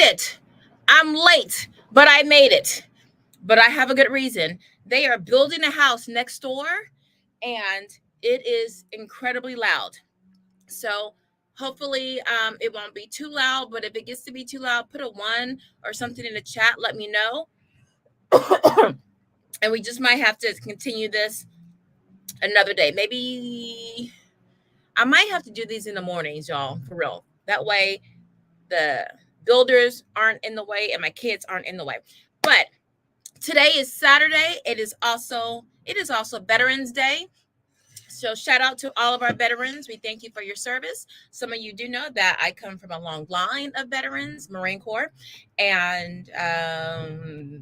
it. I'm late, but I made it. But I have a good reason. They are building a house next door, and it is incredibly loud. So hopefully it won't be too loud, but if it gets to be too loud, put a one or something in the chat. Let me know. And we just might have to continue this another day. Maybe I might have to do these in the mornings, y'all, for real. That way the builders aren't in the way and my kids aren't in the way. But today is Saturday. It is also Veterans Day. So shout out to all of our veterans. We thank you for your service. Some of you do know that I come from a long line of veterans, Marine Corps, and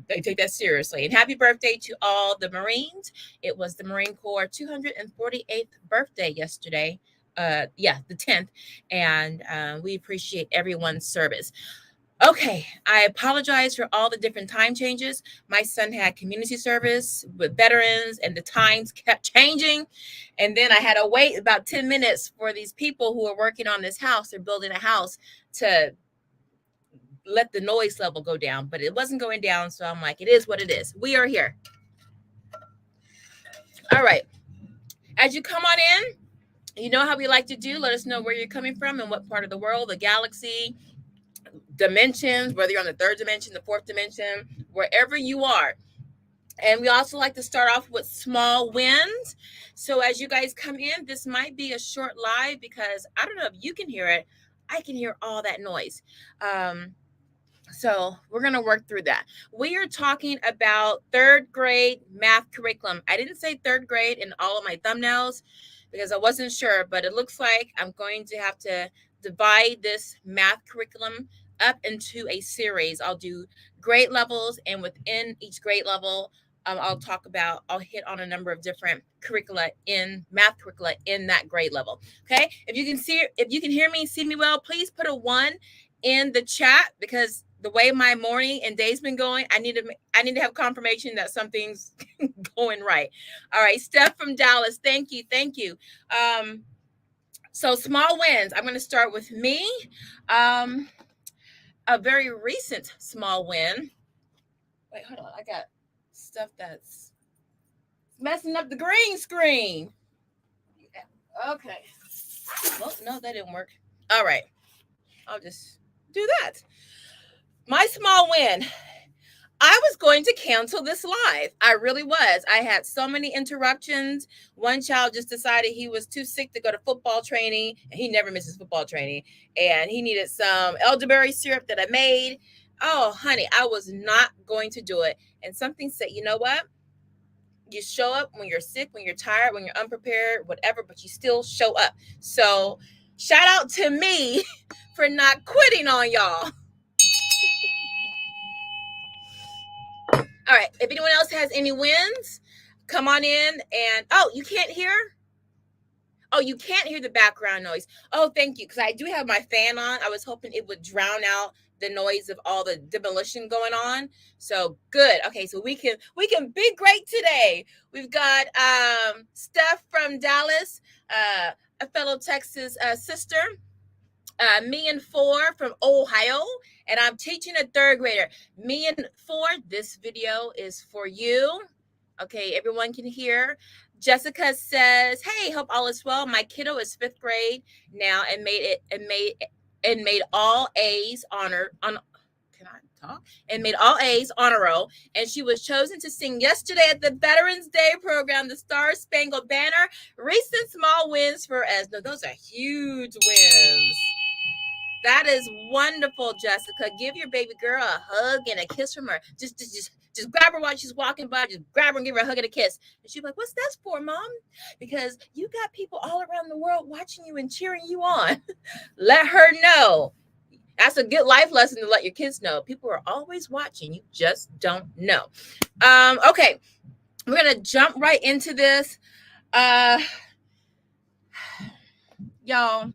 they take that seriously. And happy birthday to all the Marines. It was the Marine Corps 248th birthday yesterday. The 10th. And we appreciate everyone's service. Okay, I apologize for all the different time changes. My son had community service with veterans, and the times kept changing. And then I had to wait about 10 minutes for these people who are working on this house. They're building a house to let the noise level go down, but it wasn't going down. So I'm like, it is what it is. We are here. All right. As you come on in, you know how we like to do. Let us know where you're coming from and what part of the world, the galaxy, dimensions, whether you're on the third dimension, the fourth dimension, wherever you are. And we also like to start off with small wins. So as you guys come in, this might be a short live because I don't know if you can hear it. I can hear all that noise. So we're going to work through that. We are talking about third grade math curriculum. I didn't say third grade in all of my thumbnails because I wasn't sure, but it looks like I'm going to have to divide this math curriculum up into a series. I'll do grade levels, and within each grade level, I'll hit on a number of different math curricula in that grade level. Okay. If you can hear me, see me well, please put a 1 in the chat, because the way my morning and day's been going, I need to have confirmation that something's going right. All right. Steph from Dallas. Thank you. So small wins. I'm going to start with me. A very recent small win. Wait, hold on. I got stuff that's messing up the green screen. Okay. Well, no, that didn't work. All right. I'll just do that. My small win. I was going to cancel this live. I really was. I had so many interruptions. One child just decided he was too sick to go to football training, and he never misses football training. And he needed some elderberry syrup that I made. Oh, honey, I was not going to do it. And something said, you know what? You show up when you're sick, when you're tired, when you're unprepared, whatever, but you still show up. So shout out to me for not quitting on y'all. All right. If anyone else has any wins, come on in. And you can't hear? Oh, you can't hear the background noise. Oh, thank you. Because I do have my fan on. I was hoping it would drown out the noise of all the demolition going on. So good. Okay, so we can be great today. We've got Steph from Dallas, a fellow Texas sister. Me and 4 from Ohio, and I'm teaching a third grader. Me and 4, this video is for you. Okay, everyone can hear. Jessica says, "Hey, hope all is well. My kiddo is 5th grade now and made all A's honor on." Can I talk? And made all A's honor roll, and she was chosen to sing yesterday at the Veterans Day program, the Star Spangled Banner. Recent small wins for us. No, those are huge wins. That is wonderful, Jessica. Give your baby girl a hug and a kiss from her. Just grab her while she's walking by. Just grab her and give her a hug and a kiss. And she's like, "What's that for, Mom?" Because you got people all around the world watching you and cheering you on. Let her know. That's a good life lesson to let your kids know. People are always watching. You just don't know. Okay. We're going to jump right into this. Y'all,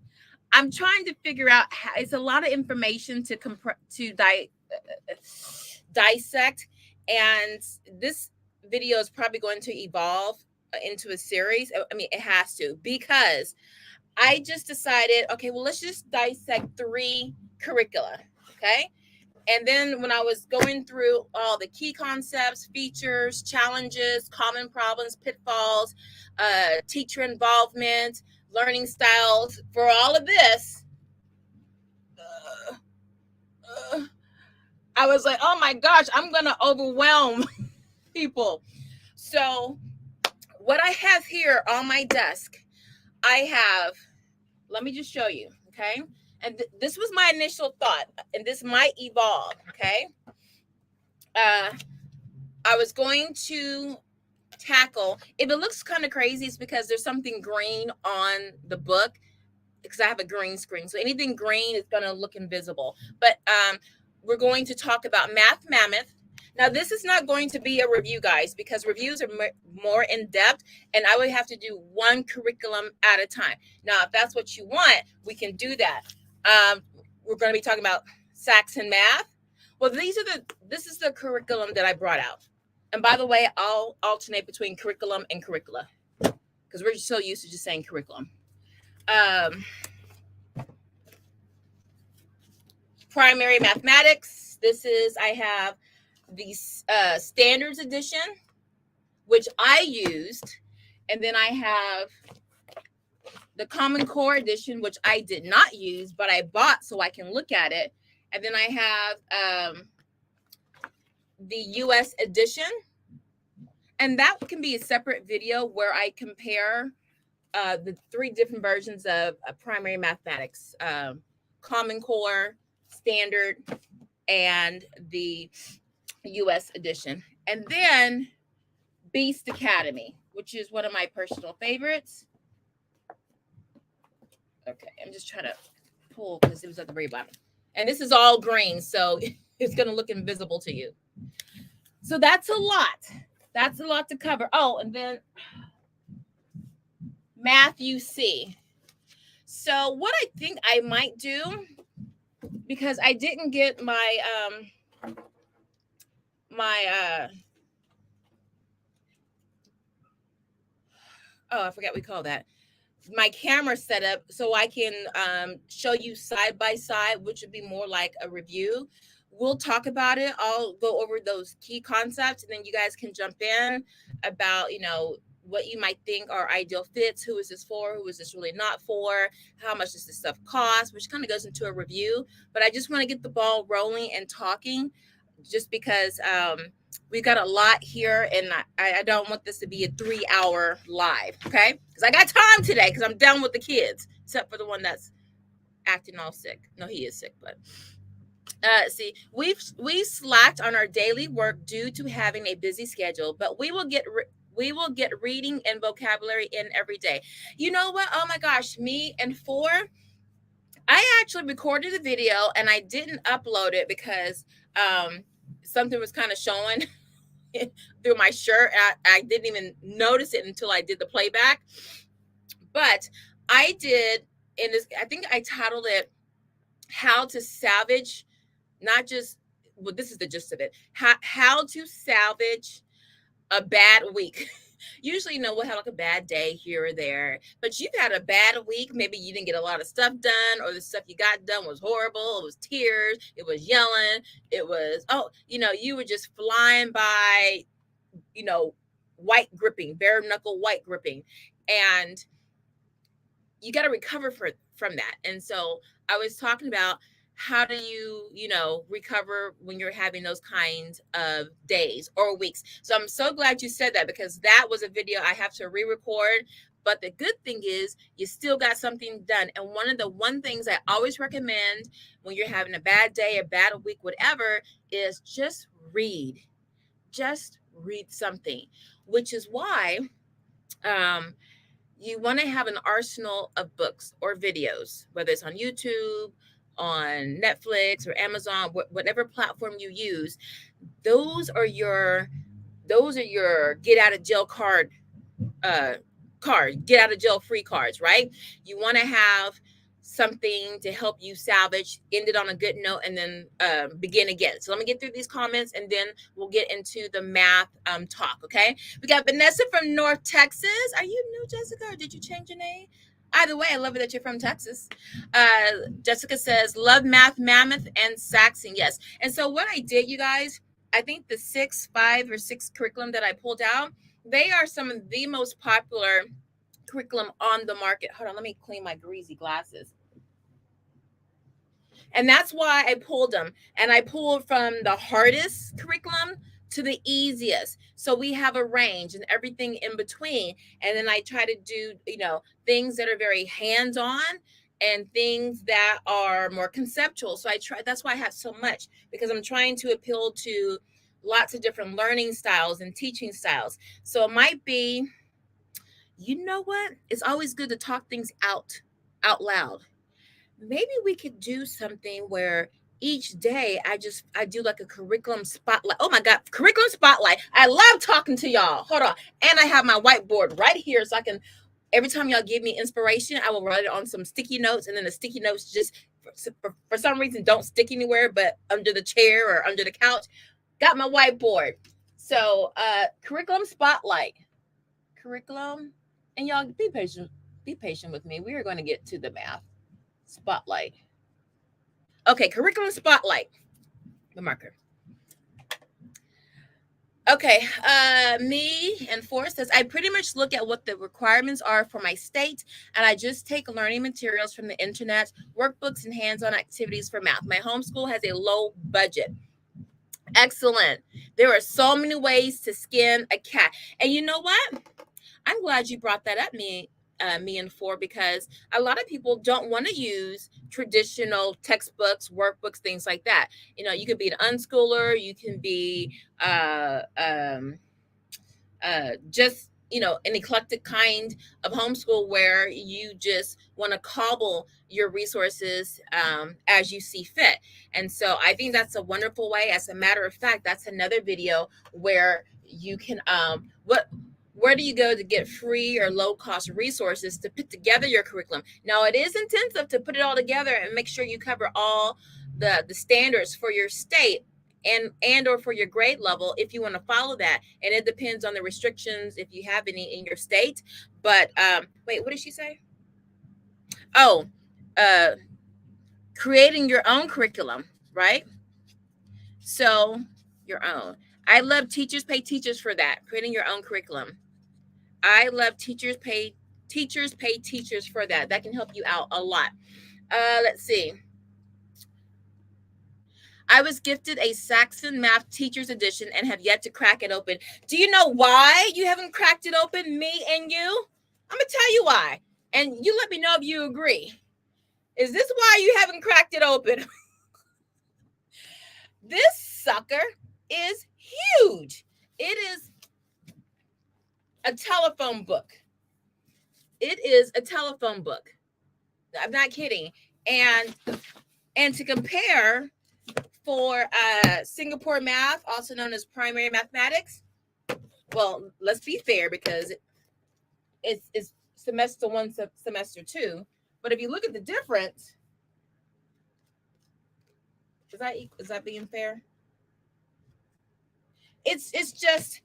I'm trying to figure out how, it's a lot of information to dissect, and this video is probably going to evolve into a series. I mean, it has to, because I just decided, okay, well, let's just dissect 3 curricula, okay? And then when I was going through all the key concepts, features, challenges, common problems, pitfalls, teacher involvement, learning styles, for all of this, I was like, oh my gosh, I'm going to overwhelm people. So what I have here on my desk, I have, let me just show you, okay? And this was my initial thought, and this might evolve, okay? I was going to tackle, if it looks kind of crazy, it's because there's something green on the book, because I have a green screen. So anything green is going to look invisible. But we're going to talk about Math Mammoth. Now, this is not going to be a review, guys, because reviews are more in depth, and I would have to do one curriculum at a time. Now, if that's what you want, we can do that. We're going to be talking about Saxon Math. Well, this is the curriculum that I brought out. And by the way, I'll alternate between curriculum and curricula, because we're so used to just saying curriculum. Primary mathematics. This is, I have the standards edition, which I used. And then I have the Common Core edition, which I did not use, but I bought so I can look at it. And then I have the US edition. And that can be a separate video where I compare the 3 different versions of primary mathematics, Common Core, Standard, and the US edition. And then Beast Academy, which is one of my personal favorites. Okay, I'm just trying to pull because it was at the very bottom. And this is all green, so it's going to look invisible to you. So that's a lot. That's a lot to cover. Oh, and then Math UC. So what I think I might do, because I didn't get my I forgot we call that, my camera setup, so I can show you side by side, which would be more like a review. We'll talk about it. I'll go over those key concepts, and then you guys can jump in about, what you might think are ideal fits. Who is this for? Who is this really not for? How much does this stuff cost? Which kind of goes into a review. But I just want to get the ball rolling and talking, just because we've got a lot here, and I don't want this to be a 3-hour live, okay? Because I got time today, because I'm done with the kids, except for the one that's acting all sick. No, he is sick, but see, we slacked on our daily work due to having a busy schedule, but we will get reading and vocabulary in every day. You know what? Oh my gosh, me and 4. I actually recorded the video and I didn't upload it because something was kind of showing through my shirt. I didn't even notice it until I did the playback. But I did, in this, I think I titled it How to Salvage, not just, well, this is the gist of it, how to salvage a bad week. Usually, we'll have like a bad day here or there, but you've had a bad week. Maybe you didn't get a lot of stuff done, or the stuff you got done was horrible. It was tears. It was yelling. It was, you were just flying by, white gripping, bare knuckle white gripping. And you got to recover from that. And so I was talking about, how do you, recover when you're having those kinds of days or weeks? So I'm so glad you said that, because that was a video I have to re-record. But the good thing is you still got something done. And one things I always recommend when you're having a bad day, a bad week, whatever, is just read. Just read something, which is why you want to have an arsenal of books or videos, whether it's on YouTube, on Netflix or Amazon, whatever platform you use. Those are your get out of jail get out of jail free cards, right? You want to have something to help you salvage, end it on a good note, and then begin again. So let me get through these comments, and then we'll get into the math talk, okay? We got Vanessa from North Texas. Are you new, Jessica, or did you change your name? Either way, I love it that you're from Texas. Jessica says, love math, mammoth, and Saxon. Yes. And so what I did, you guys, I think the 5 or 6 curriculum that I pulled out, they are some of the most popular curriculum on the market. Hold on, let me clean my greasy glasses. And that's why I pulled them. And I pulled from the hardest curriculum to the easiest. So we have a range and everything in between. And then I try to do, things that are very hands-on and things that are more conceptual. So I try, that's why I have so much, because I'm trying to appeal to lots of different learning styles and teaching styles. So it might be, you know what? It's always good to talk things out loud. Maybe we could do something where each day I do like a curriculum spotlight. Oh my God, curriculum spotlight. I love talking to y'all. Hold on. And I have my whiteboard right here so I can, every time y'all give me inspiration, I will write it on some sticky notes, and then the sticky notes just for some reason don't stick anywhere but under the chair or under the couch. Got my whiteboard. So curriculum spotlight. Curriculum. And y'all be patient. Be patient with me. We are going to get to the math. Spotlight. Okay, curriculum spotlight. The marker. Okay, me and Forrest says, I pretty much look at what the requirements are for my state, and I just take learning materials from the internet, workbooks, and hands-on activities for math. My homeschool has a low budget. Excellent. There are so many ways to skin a cat. And you know what? I'm glad you brought that up, me and Four, because a lot of people don't want to use traditional textbooks, workbooks, things like that. You can be an unschooler, you can be just an eclectic kind of homeschool where you just want to cobble your resources as you see fit. And so I think that's a wonderful way. As a matter of fact, that's another video where you can where do you go to get free or low cost resources to put together your curriculum? Now, it is intensive to put it all together and make sure you cover all the standards for your state and or for your grade level if you want to follow that. And it depends on the restrictions if you have any in your state. But wait, what did she say? Oh, creating your own curriculum, right? So your own. I love teachers pay teachers for that. Creating your own curriculum. I love teachers pay teachers for that. That can help you out a lot. Let's see. I was gifted a Saxon Math Teacher's Edition and have yet to crack it open. Do you know why you haven't cracked it open, me and you? I'm going to tell you why. And you let me know if you agree. Is this why you haven't cracked it open? This sucker is huge. It is a telephone book. It is a telephone book. I'm not kidding. And to compare, for Singapore math, also known as primary mathematics, well, let's be fair, because it's semester 1, semester 2. But if you look at the difference, is that being fair? It's just,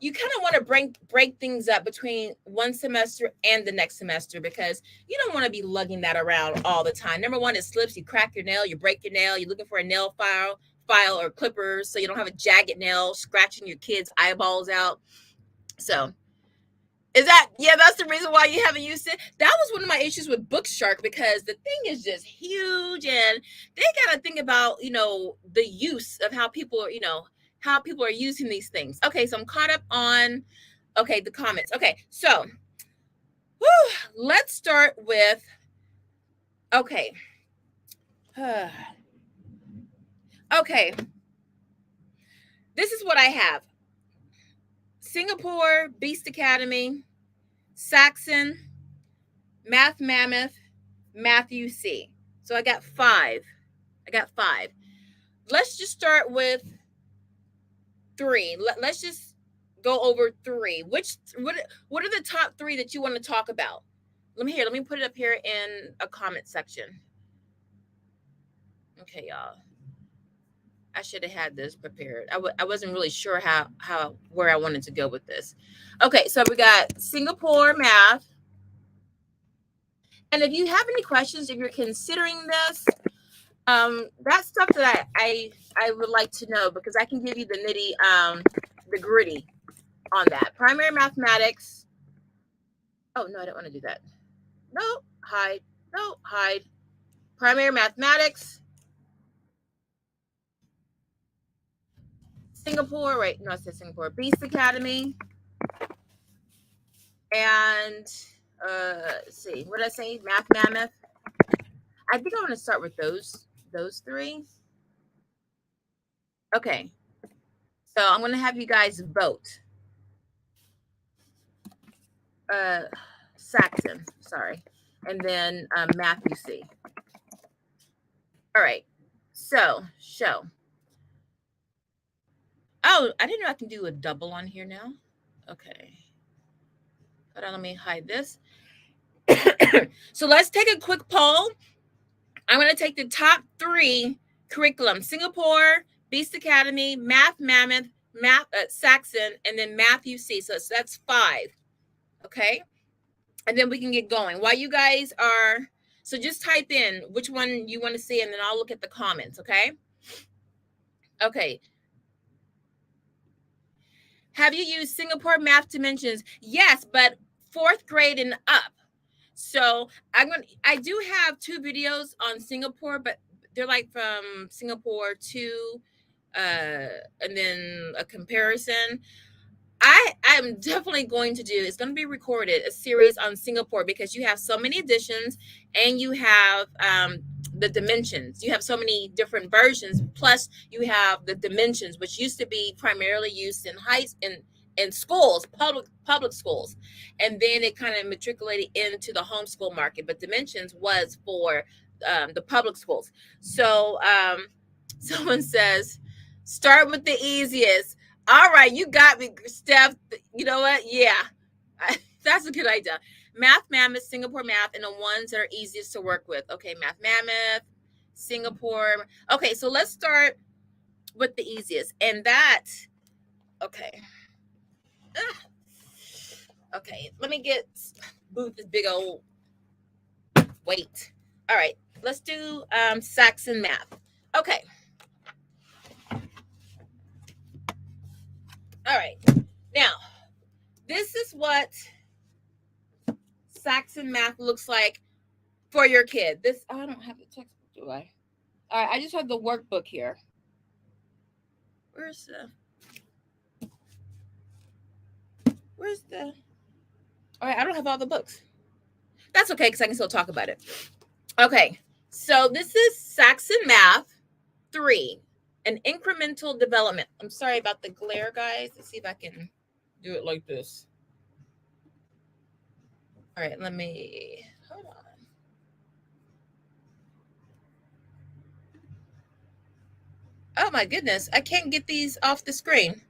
you kind of want to break things up between one semester and the next semester, because you don't want to be lugging that around all the time. Number one, it slips, you crack your nail, you break your nail, you're looking for a nail file or clippers so you don't have a jagged nail scratching your kids' eyeballs out. So that's the reason why you haven't used it. That was one of my issues with Bookshark, because the thing is just huge, and they got to think about the use of how people are using these things. Okay, so I'm caught up on the comments. Okay, so let's start with okay. This is what I have. Singapore Beast Academy, Saxon, Math Mammoth, Matthew C. So I got 5. Let's just start with 3. Let's just go over 3. What are the top 3 that you want to talk about? Let me put it up here in a comment section. Okay, y'all. I should have had this prepared. I wasn't really sure where I wanted to go with this. Okay, so we got Singapore math, And if you have any questions, if you're considering this, that's stuff that I would like to know, because I can give you the gritty on that. Primary mathematics. Oh, no, I don't want to do that. No, hide. No, hide. Primary mathematics. Singapore, wait, no, I said Singapore. Beast Academy. And let's see, what did I say? Math Mammoth. I think I want to start with those three. Okay. So I'm going to have you guys vote. Saxon, sorry. And then Matthew C. All right. So, show. Oh, I didn't know I can do a double on here now. Okay. Hold on, let me hide this. So let's take a quick poll. I'm going to take the top 3 curriculum: Singapore, Beast Academy, Math Mammoth, Saxon, and then Matthew C. So that's 5. Okay. And then we can get going. While you guys are, so just type in which one you want to see, and then I'll look at the comments. Okay. Okay. Have you used Singapore Math Dimensions? Yes, but 4th grade and up. So I do have 2 videos on Singapore, but they're like from Singapore to, and then a comparison. I'm definitely going to do, it's going to be recorded, a series on Singapore, because you have so many editions, and you have the dimensions. You have so many different versions. Plus you have the dimensions, which used to be primarily used in schools, public schools, and then it kind of matriculated into the homeschool market. But dimensions was for the public schools. So someone says, start with the easiest. All right, you got me, Steph. You know what? Yeah, that's a good idea. Math Mammoth, Singapore Math, and the ones that are easiest to work with. Okay, Math Mammoth, Singapore. Okay, so let's start with the easiest. And that, okay. Okay, let me get Booth this big old weight. All right, let's do Saxon Math. Okay. All right. Now, this is what Saxon Math looks like for your kid. This, I don't have the textbook, do I? All right, I just have the workbook here. Where's the, all right, I don't have all the books. That's okay, because I can still talk about it. Okay, so this is Saxon Math 3, an incremental development. I'm sorry about the glare, guys. Let's see if I can do it like this. All right, let me, hold on. Oh my goodness, I can't get these off the screen.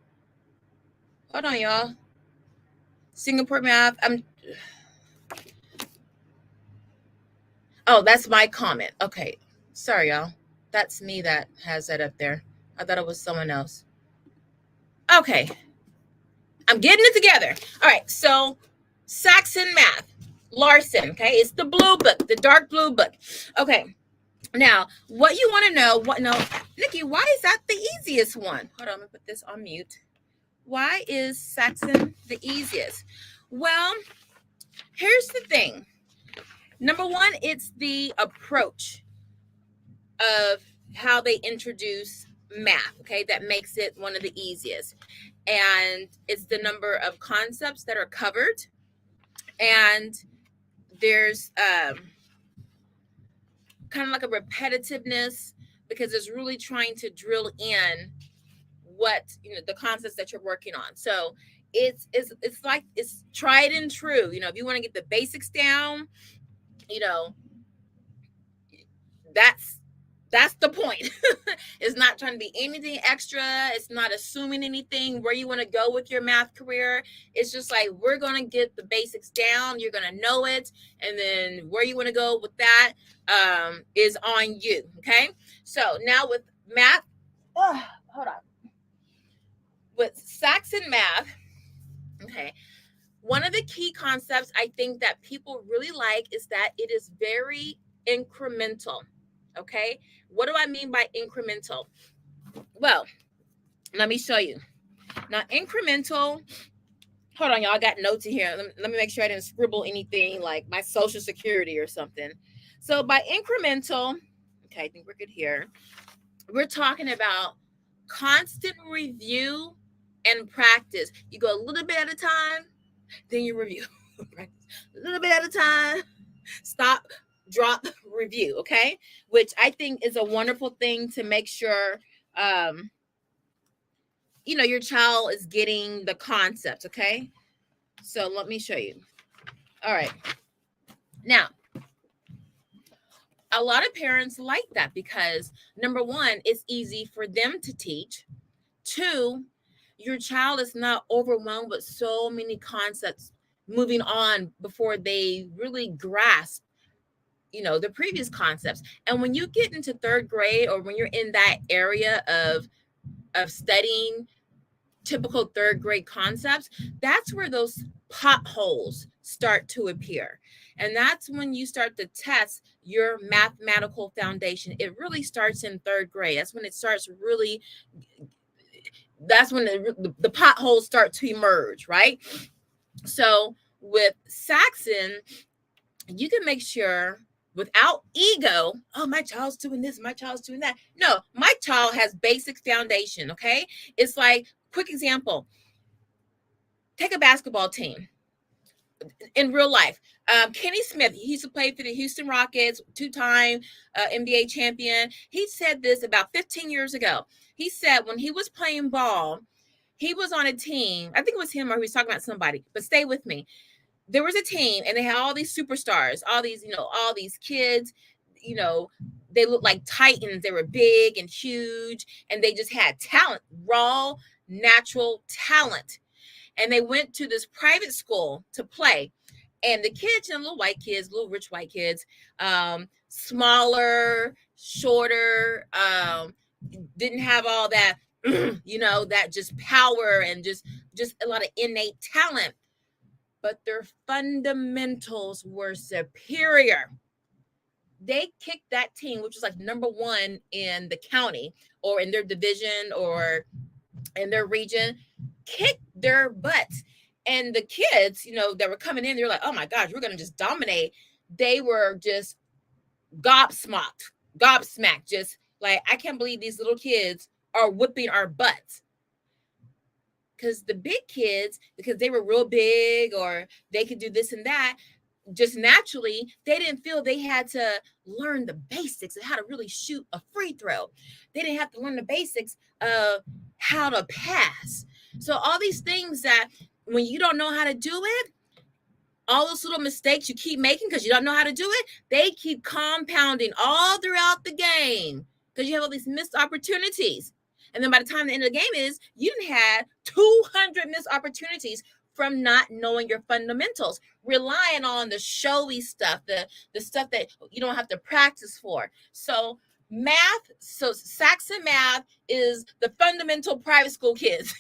Hold on, y'all. Singapore Math. Oh, that's my comment. Okay. Sorry, y'all. That's me that has that up there. I thought it was someone else. Okay. I'm getting it together. All right. So Saxon Math. Larson. Okay. It's the blue book, the dark blue book. Okay. Now, what you want to know, Nikki, why is that the easiest one? Hold on. I'm going to put this on mute. Why is Saxon the easiest? Well, here's the thing. Number one, it's the approach of how they introduce math, okay, that makes it one of the easiest. And it's the number of concepts that are covered. And there's kind of like a repetitiveness, because it's really trying to drill in what, the concepts that you're working on. So it's like, it's tried and true. If you want to get the basics down, that's the point. It's not trying to be anything extra. It's not assuming anything where you want to go with your math career. It's just like, we're going to get the basics down. You're going to know it. And then where you want to go with that is on you. Okay. So now with math, hold on. With Saxon Math, okay, One of the key concepts I think that people really like is that it is very incremental. Okay. What do I mean by incremental? Well, let me show you. Now, incremental, hold on, y'all. I got notes in here. Let me make sure I didn't scribble anything like my social security or something. So, by incremental, okay, I think we're good here. We're talking about constant review and practice. You go a little bit at a time, then you review. Practice a little bit at a time, stop, drop, review. Okay, which I think is a wonderful thing to make sure your child is getting the concept. Okay, so let me show you. All right, now a lot of parents like that because number one, it's easy for them to teach. Two, your child is not overwhelmed with so many concepts moving on before they really grasp the previous concepts. And when you get into third grade, or when you're in that area of studying typical third grade concepts, that's where those potholes start to appear. And that's when you start to test your mathematical foundation. It really starts in third grade. That's when it starts really, that's when the potholes start to emerge, right? So with Saxon, you can make sure without ego, oh, my child's doing this, my child's doing that. No, my child has basic foundation, okay? It's like, quick example, take a basketball team in real life. Kenny Smith, he used to play for the Houston Rockets, two-time NBA champion. He said this about 15 years ago. He said when he was playing ball, he was on a team. I think it was him, or he was talking about somebody, but stay with me. There was a team and they had all these superstars, all these kids, they looked like titans. They were big and huge, and they just had talent, raw, natural talent. And they went to this private school to play. And the kids, little white kids, little rich white kids, smaller, shorter, didn't have all that, that just power and just a lot of innate talent. But their fundamentals were superior. They kicked that team, which was like number one in the county or in their division or in their region, kicked their butts. And the kids, that were coming in, they were like, oh my gosh, we're going to just dominate. They were just gobsmacked, just like, I can't believe these little kids are whipping our butts. Because the big kids, because they were real big or they could do this and that, just naturally, they didn't feel they had to learn the basics of how to really shoot a free throw. They didn't have to learn the basics of how to pass. So all these things that when you don't know how to do it, all those little mistakes you keep making because you don't know how to do it, they keep compounding all throughout the game because you have all these missed opportunities. And then by the time the end of the game is, you had 200 missed opportunities from not knowing your fundamentals, relying on the showy stuff, the stuff that you don't have to practice for. So Saxon math is the fundamental private school kids.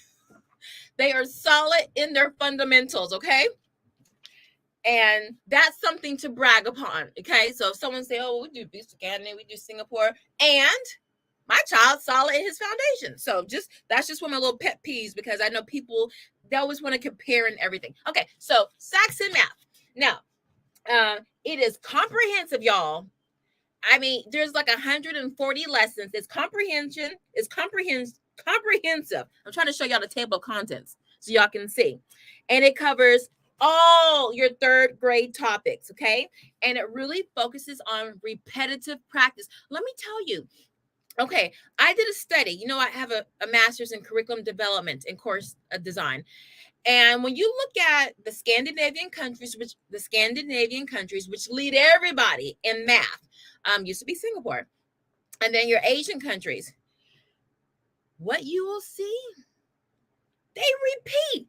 They are solid in their fundamentals, okay? And that's something to brag upon, okay? So if someone say, oh, we do Beast Academy, we do Singapore, and my child's solid in his foundation. So that's just one of my little pet peeves, because I know people, they always want to compare and everything. Okay, so Saxon math. Now, it is comprehensive, y'all. I mean, there's like 140 lessons. It's comprehension. It's comprehensive. I'm trying to show y'all the table of contents so y'all can see. And it covers all your third grade topics, okay? And it really focuses on repetitive practice. Let me tell you, okay, I did a study. I have a master's in curriculum development and course design. And when you look at the Scandinavian countries, which lead everybody in math, used to be Singapore, and then your Asian countries, what you will see, they repeat.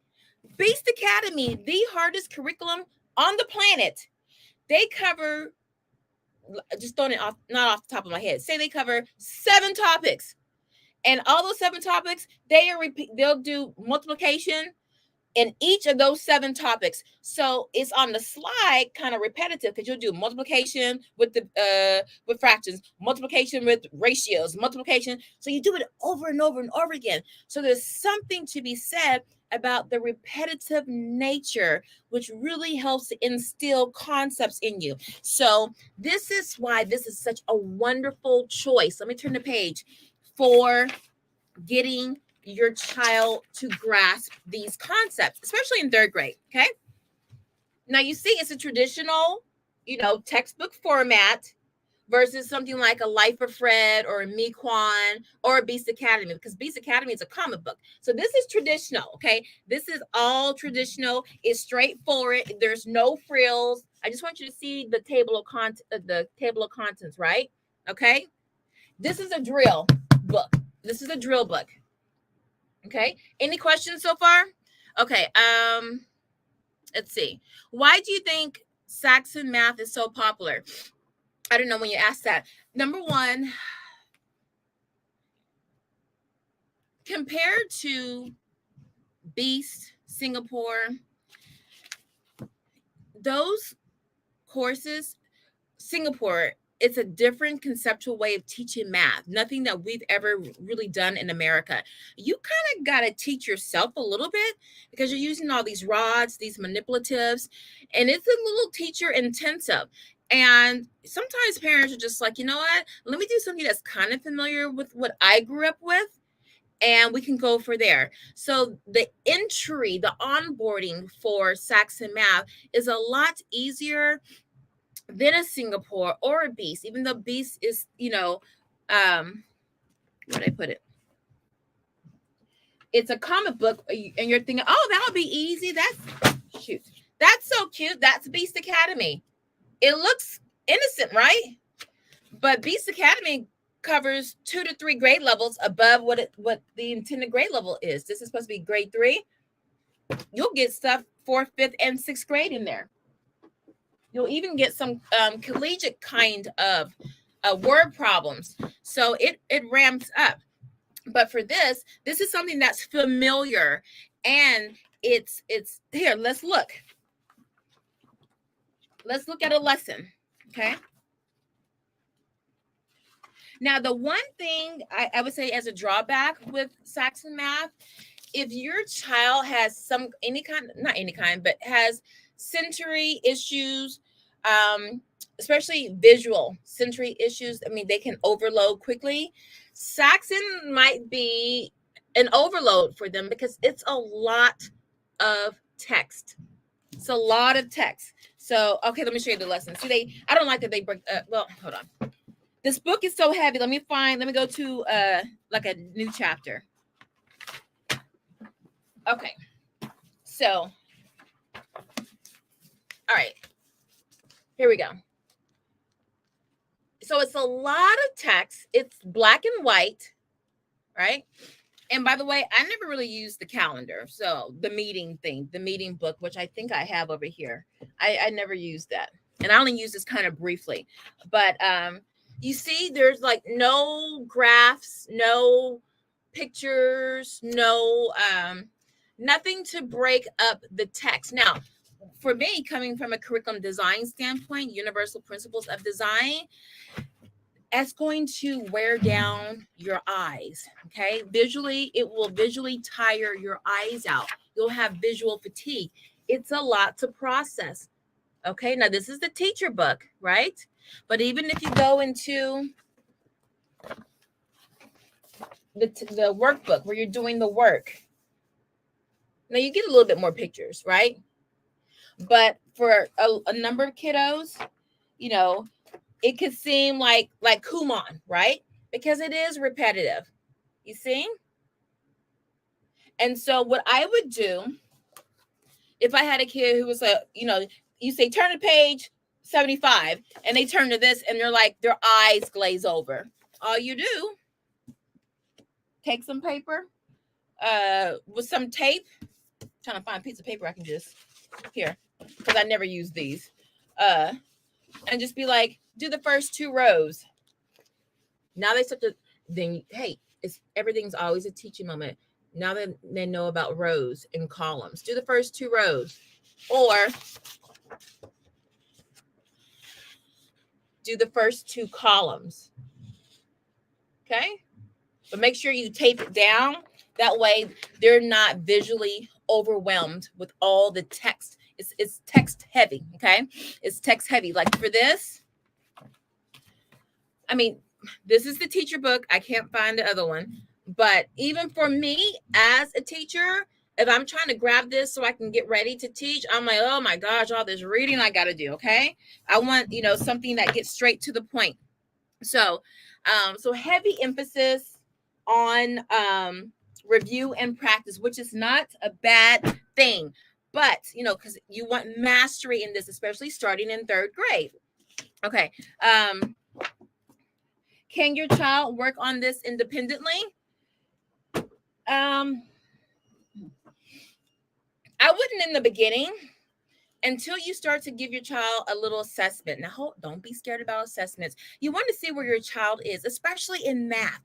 Beast Academy, the hardest curriculum on the planet. They cover, just throwing it off, not off the top of my head, say they cover 7 topics. And all those 7 topics, they'll do multiplication, in each of those 7 topics. So it's on the slide kind of repetitive because you'll do multiplication with the with fractions, multiplication with ratios, multiplication. So you do it over and over and over again. So there's something to be said about the repetitive nature, which really helps to instill concepts in you. So this is why this is such a wonderful choice. Let me turn the page for getting your child to grasp these concepts, especially in 3rd grade. Okay. Now you see it's a traditional, textbook format versus something like a Life of Fred or a Mequon or a Beast Academy, because Beast Academy is a comic book. So this is traditional. Okay. This is all traditional. It's straightforward. There's no frills. I just want you to see the table of contents, right? Okay. This is a drill book. This is a drill book. Okay. Any questions so far? Okay. Let's see. Why do you think Saxon math is so popular? I don't know when you ask that. Number one, compared to Beast, Singapore, those courses, Singapore, it's a different conceptual way of teaching math. Nothing that we've ever really done in America. You kind of got to teach yourself a little bit because you're using all these rods, these manipulatives, and it's a little teacher intensive. And sometimes parents are just like, you know what? Let me do something that's kind of familiar with what I grew up with, and we can go for there. So the entry, the onboarding for Saxon math is a lot easier than a Singapore or a Beast, even though Beast is, where did I put it? It's a comic book, and you're thinking, oh, that'll be easy. That's so cute. That's Beast Academy. It looks innocent, right? But Beast Academy covers 2 to 3 grade levels above what the intended grade level is. This is supposed to be grade 3. You'll get stuff 4th, 5th, and 6th grade in there. You'll even get some collegiate kind of word problems. So it ramps up. But for this is something that's familiar, and it's here. Let's look at a lesson. Okay. Now, the one thing I would say as a drawback with Saxon math, if your child has has sensory issues, especially visual sensory issues, I mean, they can overload quickly. Saxon might be an overload for them because it's a lot of text. It's a lot of text. So, okay, let me show you the lesson. See, I don't like that they break, well, hold on. This book is so heavy. Let me go to like a new chapter. Okay. So, all right. Here we go. So it's a lot of text. It's black and white, right? And by the way, I never really used the calendar. So the meeting book, which I think I have over here. I never used that. And I only use this kind of briefly. But you see, there's like no graphs, no pictures, no nothing to break up the text. Now, for me, coming from a curriculum design standpoint, universal principles of design, that's going to wear down your eyes. Okay. Visually, it will visually tire your eyes out. You'll have visual fatigue. It's a lot to process. Okay. Now, this is the teacher book, right? But even if you go into the workbook where you're doing the work, now you get a little bit more pictures, right? But for a number of kiddos, it could seem like Kumon, right? Because it is repetitive. You see? And so what I would do if I had a kid who was you say turn to page 75 and they turn to this and they're like, their eyes glaze over. All you do, take some paper with some tape. I'm trying to find a piece of paper I can just here, because I never use these. And just be like, do the first 2 rows. Now they start to, then, hey, everything's always a teaching moment. Now that they know about rows and columns, do the first 2 rows, or do the first 2 columns. Okay? But make sure you tape it down. That way they're not visually overwhelmed with all the text. It's text heavy, okay? It's text heavy. Like for this, I mean, this is the teacher book. I can't find the other one. But even for me as a teacher, if I'm trying to grab this so I can get ready to teach, I'm like, oh my gosh, all this reading I got to do, okay? I want, something that gets straight to the point. So heavy emphasis on review and practice, which is not a bad thing, but because you want mastery in this, especially starting in 3rd grade. Okay. Can your child work on this independently? I wouldn't in the beginning, until you start to give your child a little assessment. Now, don't be scared about assessments. You want to see where your child is, especially in math,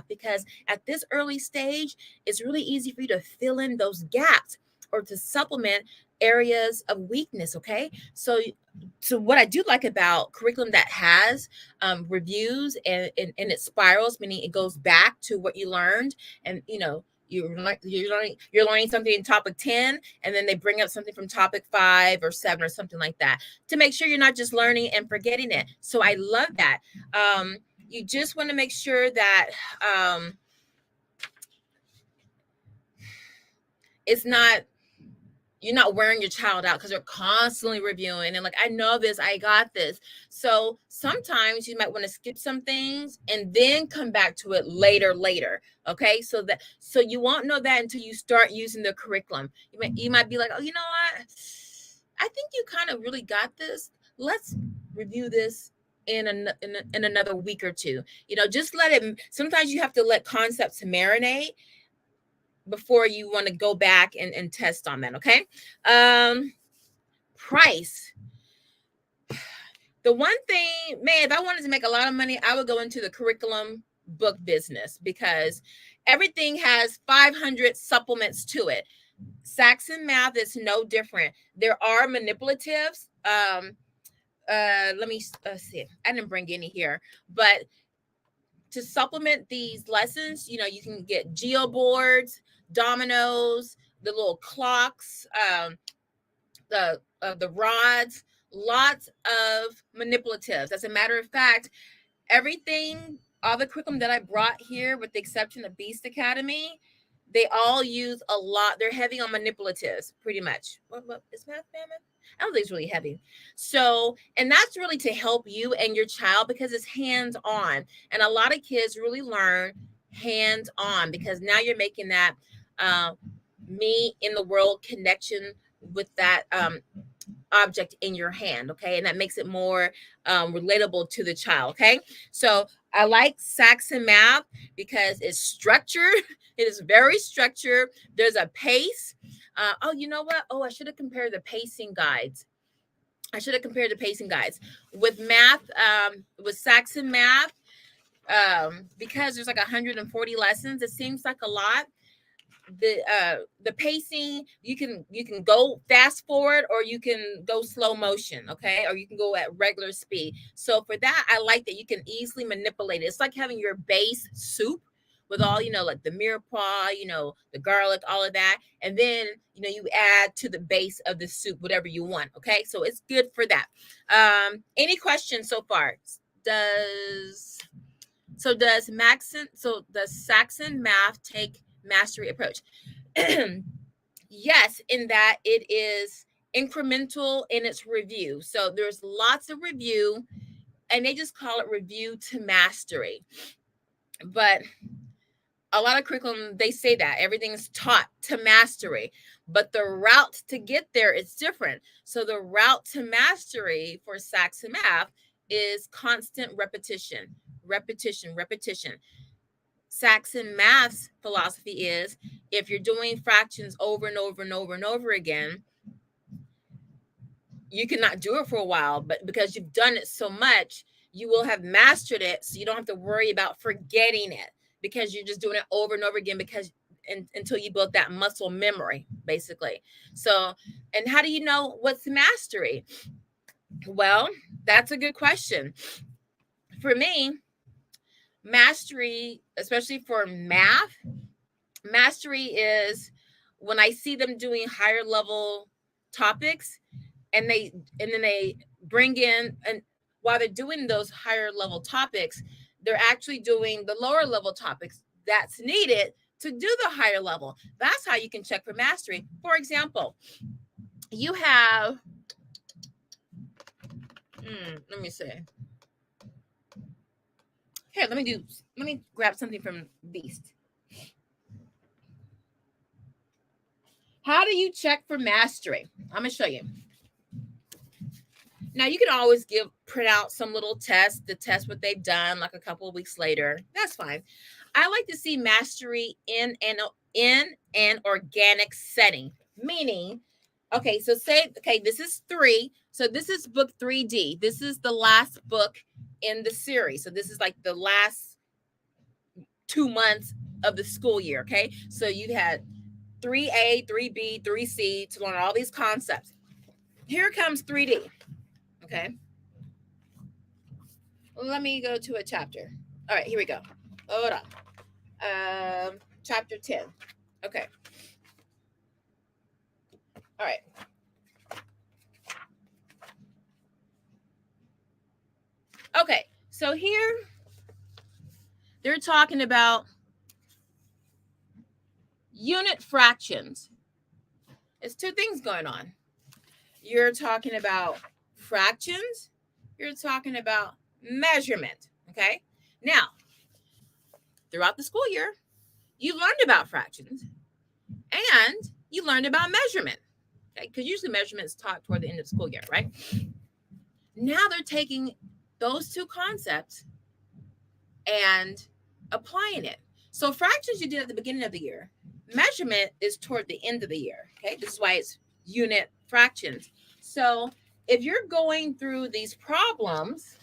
because at this early stage, it's really easy for you to fill in those gaps or to supplement areas of weakness. Okay. So what I do like about curriculum that has reviews and it spirals, meaning it goes back to what you learned, and you're learning something in topic 10, and then they bring up something from topic 5 or 7 or something like that, to make sure you're not just learning and forgetting it. So I love that. You just want to make sure that you're not wearing your child out, because they're constantly reviewing and like, I know this, I got this. So sometimes you might want to skip some things and then come back to it later. Okay. So you won't know that until you start using the curriculum. You might be like, oh, you know what? I think you kind of really got this. Let's review this in another week or 2. Just let it. Sometimes you have to let concepts marinate before you want to go back and test on that. Okay. Price. The one thing, man, if I wanted to make a lot of money, I would go into the curriculum book business, because everything has 500 supplements to it. Saxon Math is no different. There are manipulatives. Let me see. I didn't bring any here, but to supplement these lessons, you can get geo boards, dominoes, the little clocks, the rods, lots of manipulatives. As a matter of fact, all the curriculum that I brought here, with the exception of Beast Academy, they all use a lot. They're heavy on manipulatives, pretty much. What is Math Mammoth? I don't think it's really heavy. So, and that's really to help you and your child, because it's hands-on. And a lot of kids really learn hands-on, because now you're making that me in the world connection with that object in your hand. Okay. And that makes it more relatable to the child. Okay. So I like Saxon Math because it's structured. It is very structured. There's a pace. Oh, you know what? Oh, I should have compared the pacing guides. With math, with Saxon Math, because there's like 140 lessons. It seems like a lot. The pacing, you can go fast forward, or you can go slow motion, okay, or you can go at regular speed. So for that, I like that you can easily manipulate it. It's like having your base soup with all like the mirepoix, the garlic, all of that, and then you add to the base of the soup whatever you want. Okay, so it's good for that. Any questions so far? Does Saxon Math take mastery approach? Yes, in that it is incremental in its review. So there's lots of review, and they just call it review to mastery. But a lot of curriculum, they say that everything is taught to mastery, but the route to get there is different. So the route to mastery for Saxon Math is constant repetition. Saxon Math's philosophy is, if you're doing fractions over and over and over and over again, you cannot do it for a while, but because you've done it so much, you will have mastered it, so you don't have to worry about forgetting it, because you're just doing it over and over again until you build that muscle memory, basically. So, and how do you know what's mastery? Well, that's a good question. For me, mastery, especially for math, mastery is when I see them doing higher level topics and then they bring in, and while they're doing those higher level topics, they're actually doing the lower level topics that's needed to do the higher level. That's how you can check for mastery. For example, you have let me see. Here, let me grab something from Beast. How do you check for mastery? I'm gonna show you. Now you can always print out some little test to test what they've done like a couple of weeks later. That's fine. I like to see mastery in an organic setting. Meaning, okay, so this is 3. So this is book 3D. This is the last book in the series. So this is like the last 2 months of the school year, okay? So you had 3A, 3B, 3C to learn all these concepts. Here comes 3D, okay? Let me go to a chapter. All right, here we go. Hold on. Chapter 10. Okay. All right. Okay, so here they're talking about unit fractions. It's 2 things going on. You're talking about fractions. You're talking about measurement, okay? Now, throughout the school year, you learned about fractions and you learned about measurement, okay? Because usually measurement is taught toward the end of the school year, right? Now they're taking those 2 concepts and applying it. So fractions you did at the beginning of the year. Measurement is toward the end of the year, okay? This is why it's unit fractions. So if you're going through these problems,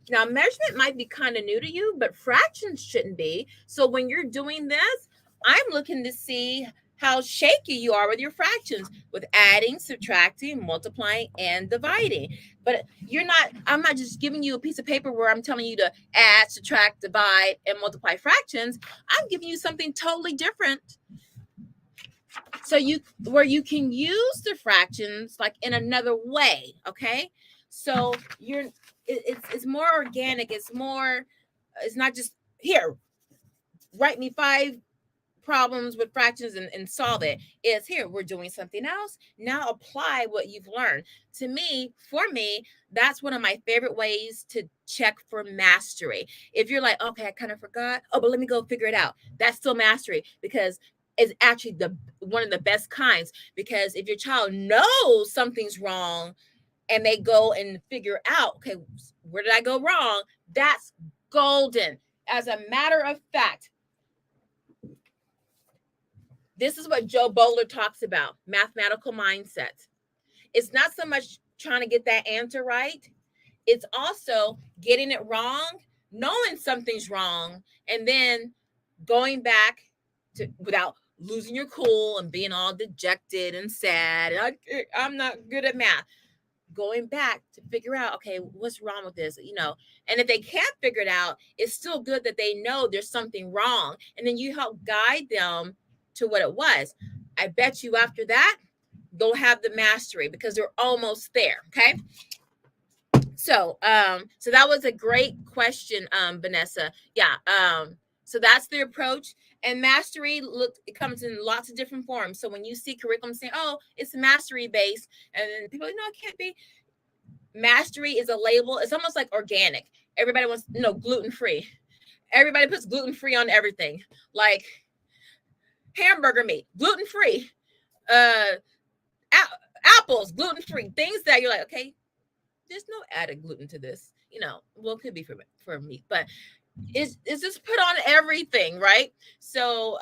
now measurement might be kind of new to you, but fractions shouldn't be. So when you're doing this, I'm looking to see how shaky you are with your fractions, with adding, subtracting, multiplying, and dividing. But I'm not just giving you a piece of paper where I'm telling you to add, subtract, divide, and multiply fractions. I'm giving you something totally different. So where you can use the fractions like in another way, okay? So it's more organic. It's not just here, write me 5 problems with fractions and solve it. It's here, we're doing something else. Now apply what you've learned. For me, that's one of my favorite ways to check for mastery. If you're like, okay, I kind of forgot. Oh, but let me go figure it out. That's still mastery because it's actually one of the best kinds. Because if your child knows something's wrong and they go and figure out, okay, where did I go wrong? That's golden. As a matter of fact, this is what Joe Bowler talks about, mathematical mindset. It's not so much trying to get that answer right. It's also getting it wrong, knowing something's wrong, and then going back without losing your cool and being all dejected and sad. I'm not good at math. Going back to figure out, okay, what's wrong with this, and if they can't figure it out, it's still good that they know there's something wrong. And then you help guide them to what it was. I bet you after that, they'll have the mastery because they're almost there. Okay. So that was a great question, Vanessa. Yeah. So that's the approach. And mastery, it comes in lots of different forms. So when you see curriculum saying, oh, it's mastery based, and then people are like, no, it can't be. Mastery is a label. It's almost like organic. Everybody wants, gluten free. Everybody puts gluten free on everything. Like hamburger meat, gluten free. Apples, gluten free. Things that you're like, okay, there's no added gluten to this. Well, it could be for meat, but it's just put on everything, right? So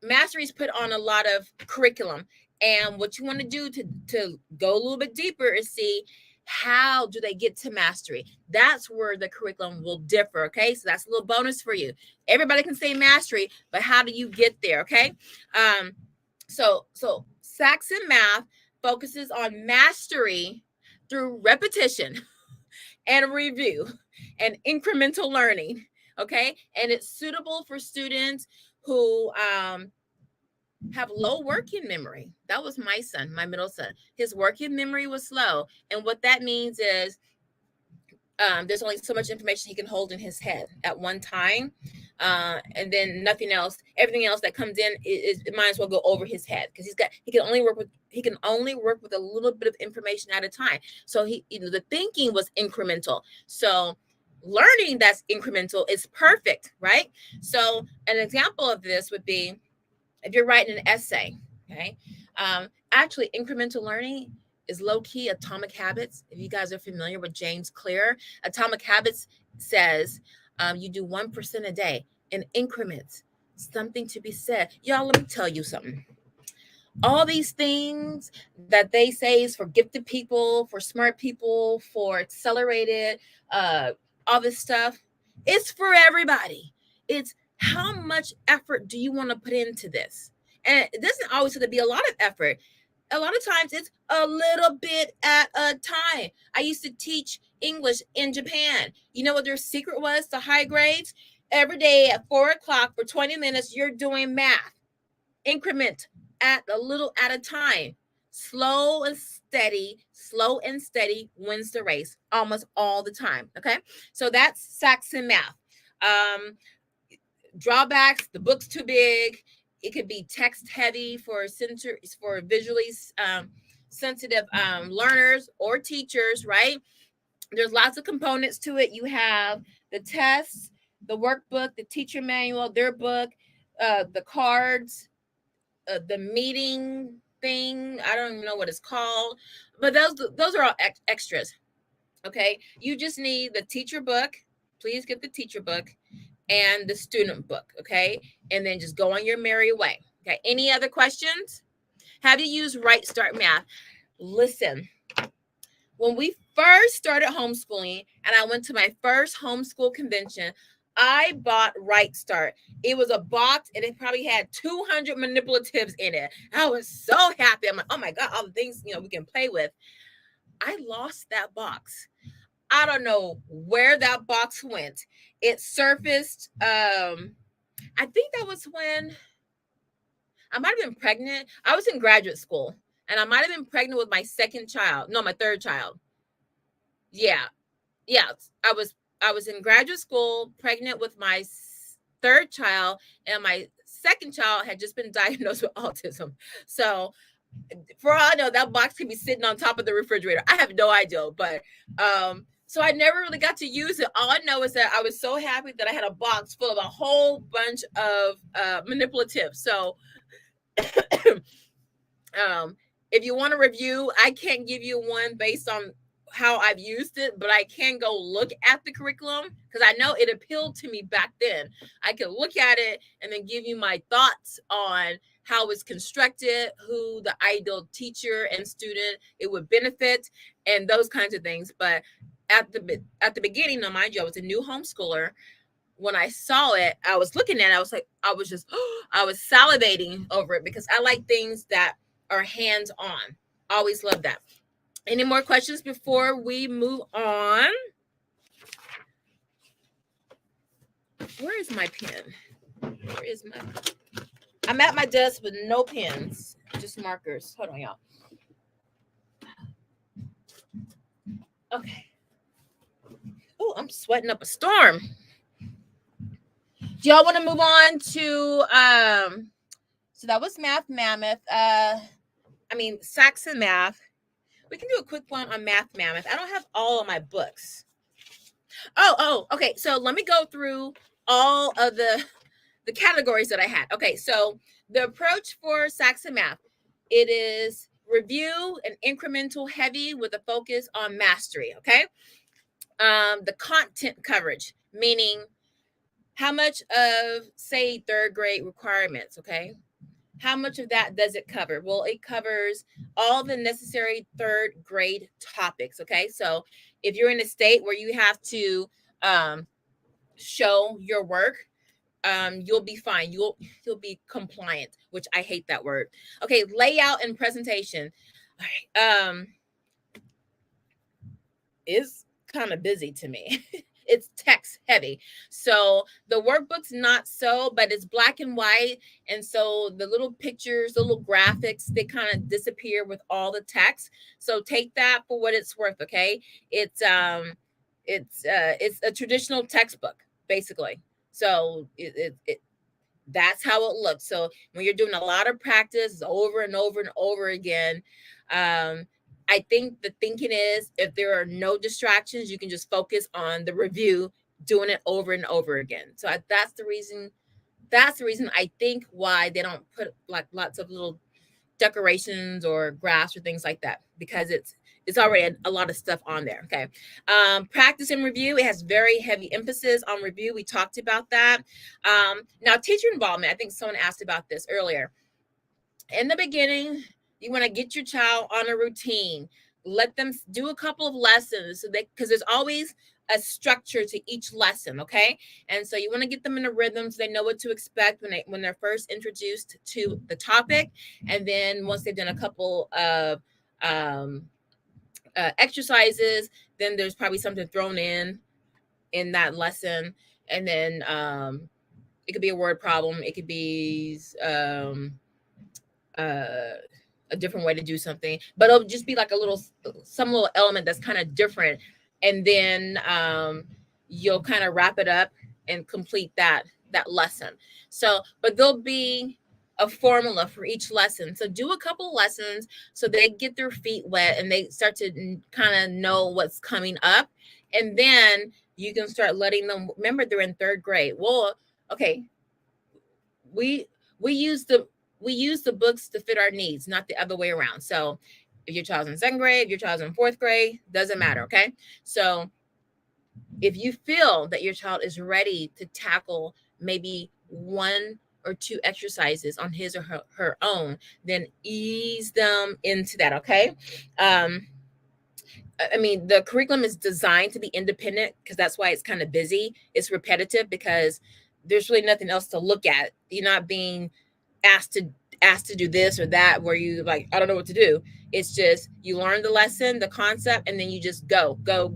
mastery is put on a lot of curriculum. And what you want to do to go a little bit deeper is see How do they get to mastery? That's where the curriculum will differ, okay? So that's a little bonus for you. Everybody can say mastery, but how do you get there, okay? So Saxon Math focuses on mastery through repetition and review and incremental learning, okay? And it's suitable for students who have low working memory. That was my son, my middle son. His working memory was slow. And what that means is there's only so much information he can hold in his head at one time. And then nothing else, everything else that comes in it might as well go over his head because he can only work with a little bit of information at a time. So the thinking was incremental. So learning that's incremental is perfect, right? So an example of this would be if you're writing an essay, okay? Actually, incremental learning is low-key Atomic Habits. If you guys are familiar with James Clear, Atomic Habits says you do 1% a day in increments. Something to be said. Y'all, let me tell you something. All these things that they say is for gifted people, for smart people, for accelerated, all this stuff, it's for everybody. It's how much effort do you want to put into this? And it doesn't always have to be a lot of effort. A lot of times it's a little bit at a time. I used to teach English in Japan. You know what their secret was to high grades? Every day at 4:00 for 20 minutes, you're doing math. Increment at a little at a time. Slow and steady wins the race almost all the time. Okay. So that's Saxon Math. Drawbacks, the book's too big. It could be text heavy for visually sensitive learners or teachers, right? There's lots of components to it. You have the tests, the workbook, the teacher manual, their book, the cards, the meeting thing. I don't even know what it's called, but those are all extras. Okay. You just need the teacher book. Please get the teacher book and the student book. Okay. And then just go on your merry way. Okay. Any other questions? Have you used Right Start Math? Listen, when we first started homeschooling and I went to my first homeschool convention, I bought Right Start. It was a box and it probably had 200 manipulatives in it. I was so happy. I'm like, oh my God, all the things, we can play with. I lost that box. I don't know where that box went. It surfaced. I think that was when I might have been pregnant. I was in graduate school and I might have been pregnant with my my third child. Yeah. I was in graduate school, pregnant with my third child, and my second child had just been diagnosed with autism. So for all I know, that box could be sitting on top of the refrigerator. I have no idea, but so I never really got to use it. All I know is that I was so happy that I had a box full of a whole bunch of manipulatives. So if you want to review, I can't give you one based on how I've used it, but I can go look at the curriculum because I know it appealed to me back then. I can look at it and then give you my thoughts on how it's constructed, who the ideal teacher and student it would benefit, and those kinds of things. But at the beginning, now mind you, I was a new homeschooler. When I saw it, I was looking at it, I was salivating over it because I like things that are hands-on. Always love that. Any more questions before we move on? Where is my pen? I'm at my desk with no pens, just markers. Hold on, y'all. Okay. Oh, I'm sweating up a storm. Do y'all want to move on to so that was Math Mammoth. Saxon Math. We can do a quick one on Math Mammoth. I don't have all of my books. Oh, okay. So let me go through all of the categories that I had. Okay, so the approach for Saxon Math, it is review and incremental heavy with a focus on mastery. Okay, the content coverage, meaning how much of, say, third grade requirements. Okay, How much of that does it cover? Well, it covers all the necessary third grade topics. Okay. So if you're in a state where you have to show your work, you'll be fine. You'll be compliant, which I hate that word. Okay, layout and presentation. All right. Is kind of busy to me. It's text heavy. So the workbook's not so, but it's black and white. And so the little pictures, the little graphics, they kind of disappear with all the text. So take that for what it's worth, okay? It's a traditional textbook, basically. So that's how it looks. So when you're doing a lot of practice over and over and over again, I think the thinking is if there are no distractions, you can just focus on the review, doing it over and over again. So that's the reason. That's the reason I think why they don't put like lots of little decorations or graphs or things like that, because it's already a lot of stuff on there. Okay. Practice and review. It has very heavy emphasis on review. We talked about that. Now, teacher involvement. I think someone asked about this earlier. In the beginning, you want to get your child on a routine. Let them do a couple of lessons, so because there's always a structure to each lesson, okay? And so you want to get them in a rhythm so they know what to expect when they're first introduced to the topic. And then once they've done a couple of exercises, then there's probably something thrown in that lesson. And then it could be a word problem. It could be a different way to do something, but it'll just be like some little element that's kind of different. And then you'll kind of wrap it up and complete that lesson. So, but there'll be a formula for each lesson. So do a couple lessons so they get their feet wet and they start to kind of know what's coming up. And then you can start letting them, remember they're in third grade. Well, okay, we use the books to fit our needs, not the other way around. So if your child's in second grade, if your child's in fourth grade, doesn't matter. Okay. So if you feel that your child is ready to tackle maybe one or two exercises on his or her own, then ease them into that. Okay. I mean, the curriculum is designed to be independent because that's why it's kind of busy. It's repetitive because there's really nothing else to look at. You're not being asked to do this or that where you like, I don't know what to do. It's just you learn the lesson, the concept, and then you just go. Okay.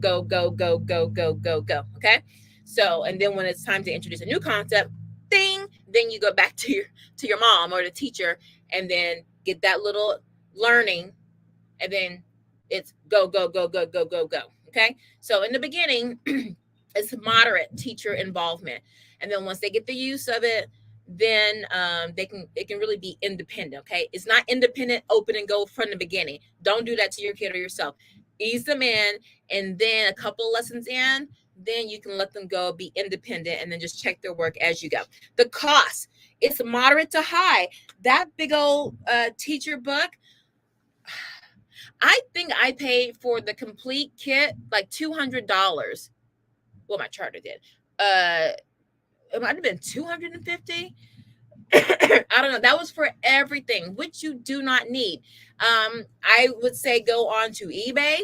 So, and then when it's time to introduce a new concept, ding, then you go back to your mom or the teacher and then get that little learning, and then it's go. Okay. So in the beginning, it's moderate teacher involvement. And then once they get the use of it, then it can really be independent. Okay. It's not independent, open and go from the beginning. Don't do that to your kid or yourself. Ease them in, and then a couple lessons in, then you can let them go be independent and then just check their work as you go. The cost, it's moderate to high. That big old teacher book, I think I paid for the complete kit like $200. Well, my charter did. It might have been $250. I don't know. That was for everything, which you do not need. I would say go on to eBay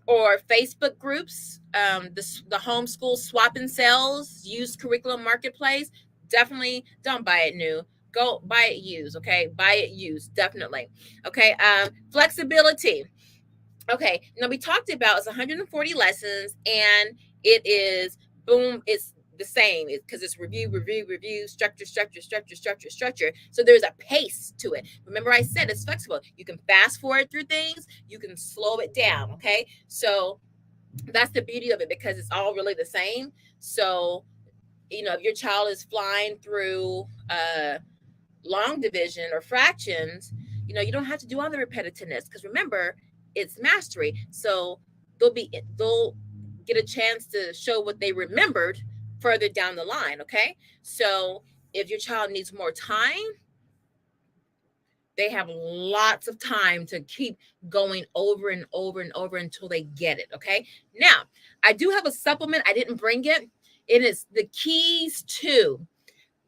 or Facebook groups, the homeschool swap and sales, used curriculum marketplace. Definitely don't buy it new. Go buy it used. Okay. Buy it used. Definitely. Okay. Flexibility. Okay. Now we talked about it's 140 lessons, and it is boom. It's the same because it's review, structure. So there's a pace to it. Remember I said it's flexible. You can fast forward through things. You can slow it down. Okay. So that's the beauty of it because it's all really the same. So, if your child is flying through long division or fractions, you don't have to do all the repetitiveness because remember, it's mastery. So they'll get a chance to show what they remembered further down the line. Okay. So if your child needs more time, they have lots of time to keep going over and over and over until they get it. Okay. Now, I do have a supplement. I didn't bring it. It is the keys to.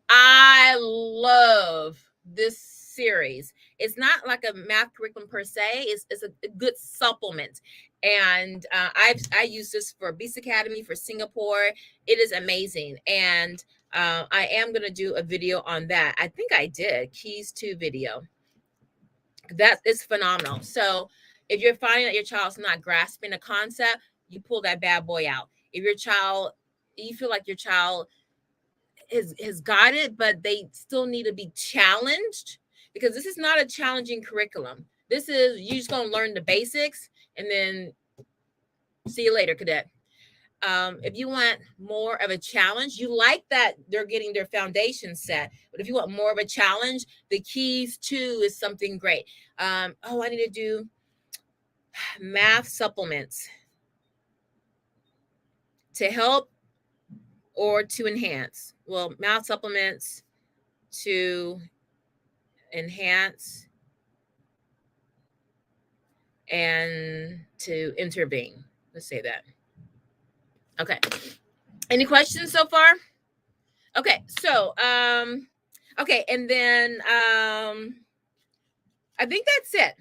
I love this series. It's not like a math curriculum per se. It's a good supplement. And I use this for Beast Academy, for Singapore. It is amazing. And I am going to do a video on that. I think I did Keys to video. That is phenomenal. So if you're finding that your child's not grasping a concept, you pull that bad boy out. If you feel like your child has got it, but they still need to be challenged, because this is not a challenging curriculum. This is, you just gonna learn the basics and then see you later, cadet. If you want more of a challenge, you like that they're getting their foundation set, but if you want more of a challenge, the Keys to is something great. I need to do math supplements to help or to enhance. Well, math supplements to enhance and to intervene. Let's say that. Okay. Any questions so far? Okay. So, okay. And then, I think that's it.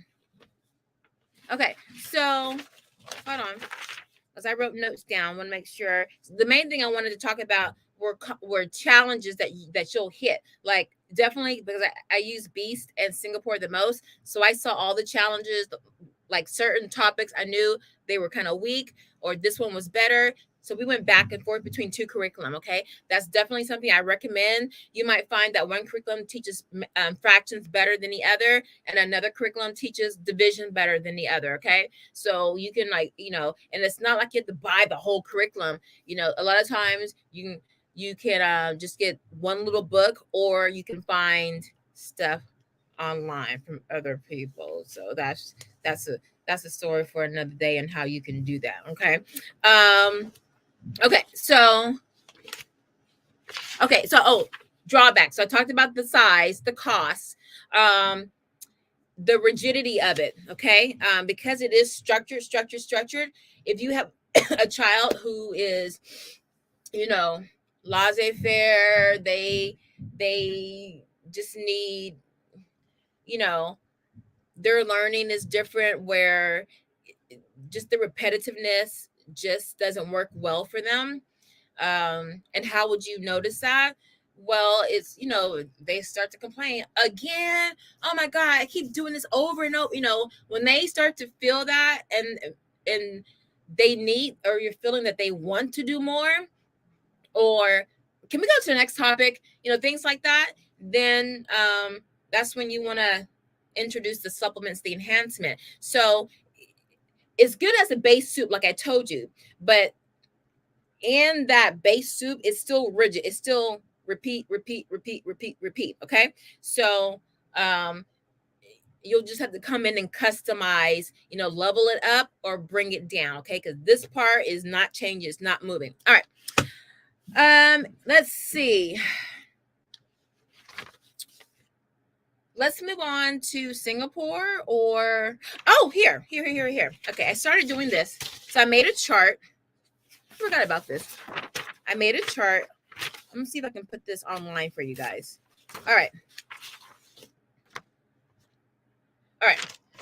Okay. So hold on. As I wrote notes down, I want to make sure the main thing I wanted to talk about were challenges that you'll hit. Like, definitely, because I use Beast and Singapore the most, so I saw all the challenges. Like, certain topics I knew they were kind of weak, or this one was better. So we went back and forth between two curriculum. Okay, that's definitely something I recommend. You might find that one curriculum teaches fractions better than the other, and another curriculum teaches division better than the other. Okay, so you can, like, and it's not like you have to buy the whole curriculum. A lot of times you can just get one little book, or you can find stuff online from other people. So that's a story for another day, and how you can do that. Okay. Okay, so drawbacks. So I talked about the size, the cost, the rigidity of it. Okay, because it is structured. If you have a child who is, laissez-faire, they just need, their learning is different, where just the repetitiveness just doesn't work well for them. And how would you notice that? Well, it's, they start to complain again. Oh my God, I keep doing this over and over. When they start to feel that, and they need, or you're feeling that they want to do more, or can we go to the next topic? Things like that. Then that's when you want to introduce the supplements, the enhancement. So it's good as a base soup, like I told you, but in that base soup, it's still rigid. It's still repeat. Okay. So you'll just have to come in and customize, level it up or bring it down. Okay. Because this part is not changing. It's not moving. All right. Let's see. Let's move on to Singapore, or, here. Okay, I started doing this. So I made a chart. I forgot about this. I made a chart. Let me see if I can put this online for you guys. All right.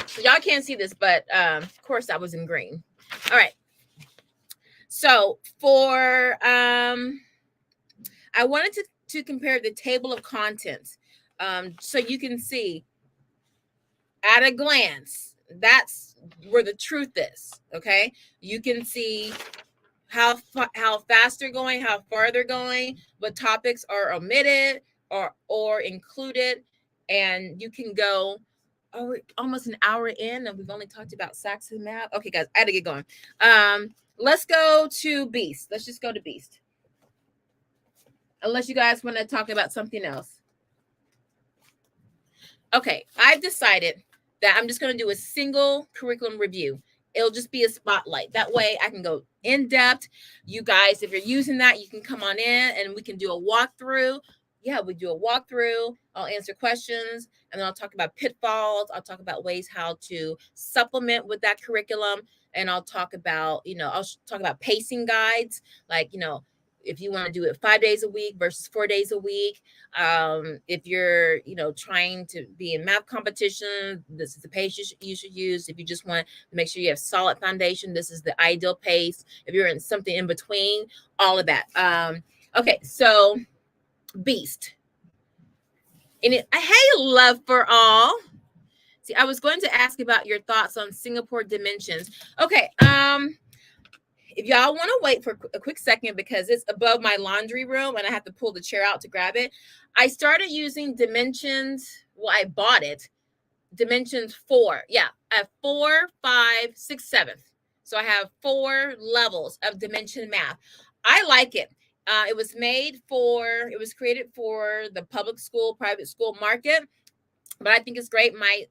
So y'all can't see this, but of course that was in green. All right. So for I wanted to compare the table of contents. So you can see at a glance, that's where the truth is. Okay, you can see how fast they're going, how far they're going, what topics are omitted or included, and you can go. Oh, we're almost an hour in, and we've only talked about Saxon math. Okay, guys, I had to get going. Let's go to Beast. Let's just go to Beast. Unless you guys want to talk about something else. Okay, I've decided that I'm just going to do a single curriculum review. It'll just be a spotlight. That way I can go in depth. You guys, if you're using that, you can come on in and we can do a walkthrough. Yeah, we do a walkthrough. I'll answer questions, and then I'll talk about pitfalls. I'll talk about ways how to supplement with that curriculum. And I'll talk about, I'll talk about pacing guides, like, if you want to do it 5 days a week versus 4 days a week. If you're, trying to be in math competition, this is the pace you should use. If you just want to make sure you have solid foundation, this is the ideal pace. If you're in something in between, all of that. Okay, so Beast. And hey, love for all. See, I was going to ask about your thoughts on Singapore dimensions. Okay, if y'all want to wait for a quick second because it's above my laundry room and I have to pull the chair out to grab it. I started using dimensions. Well, I bought it. Dimensions 4. Yeah, I have 4, 5, 6, 7. So I have 4 levels of dimension math. I like it. It was created for the public school, private school market, but I think it's great. My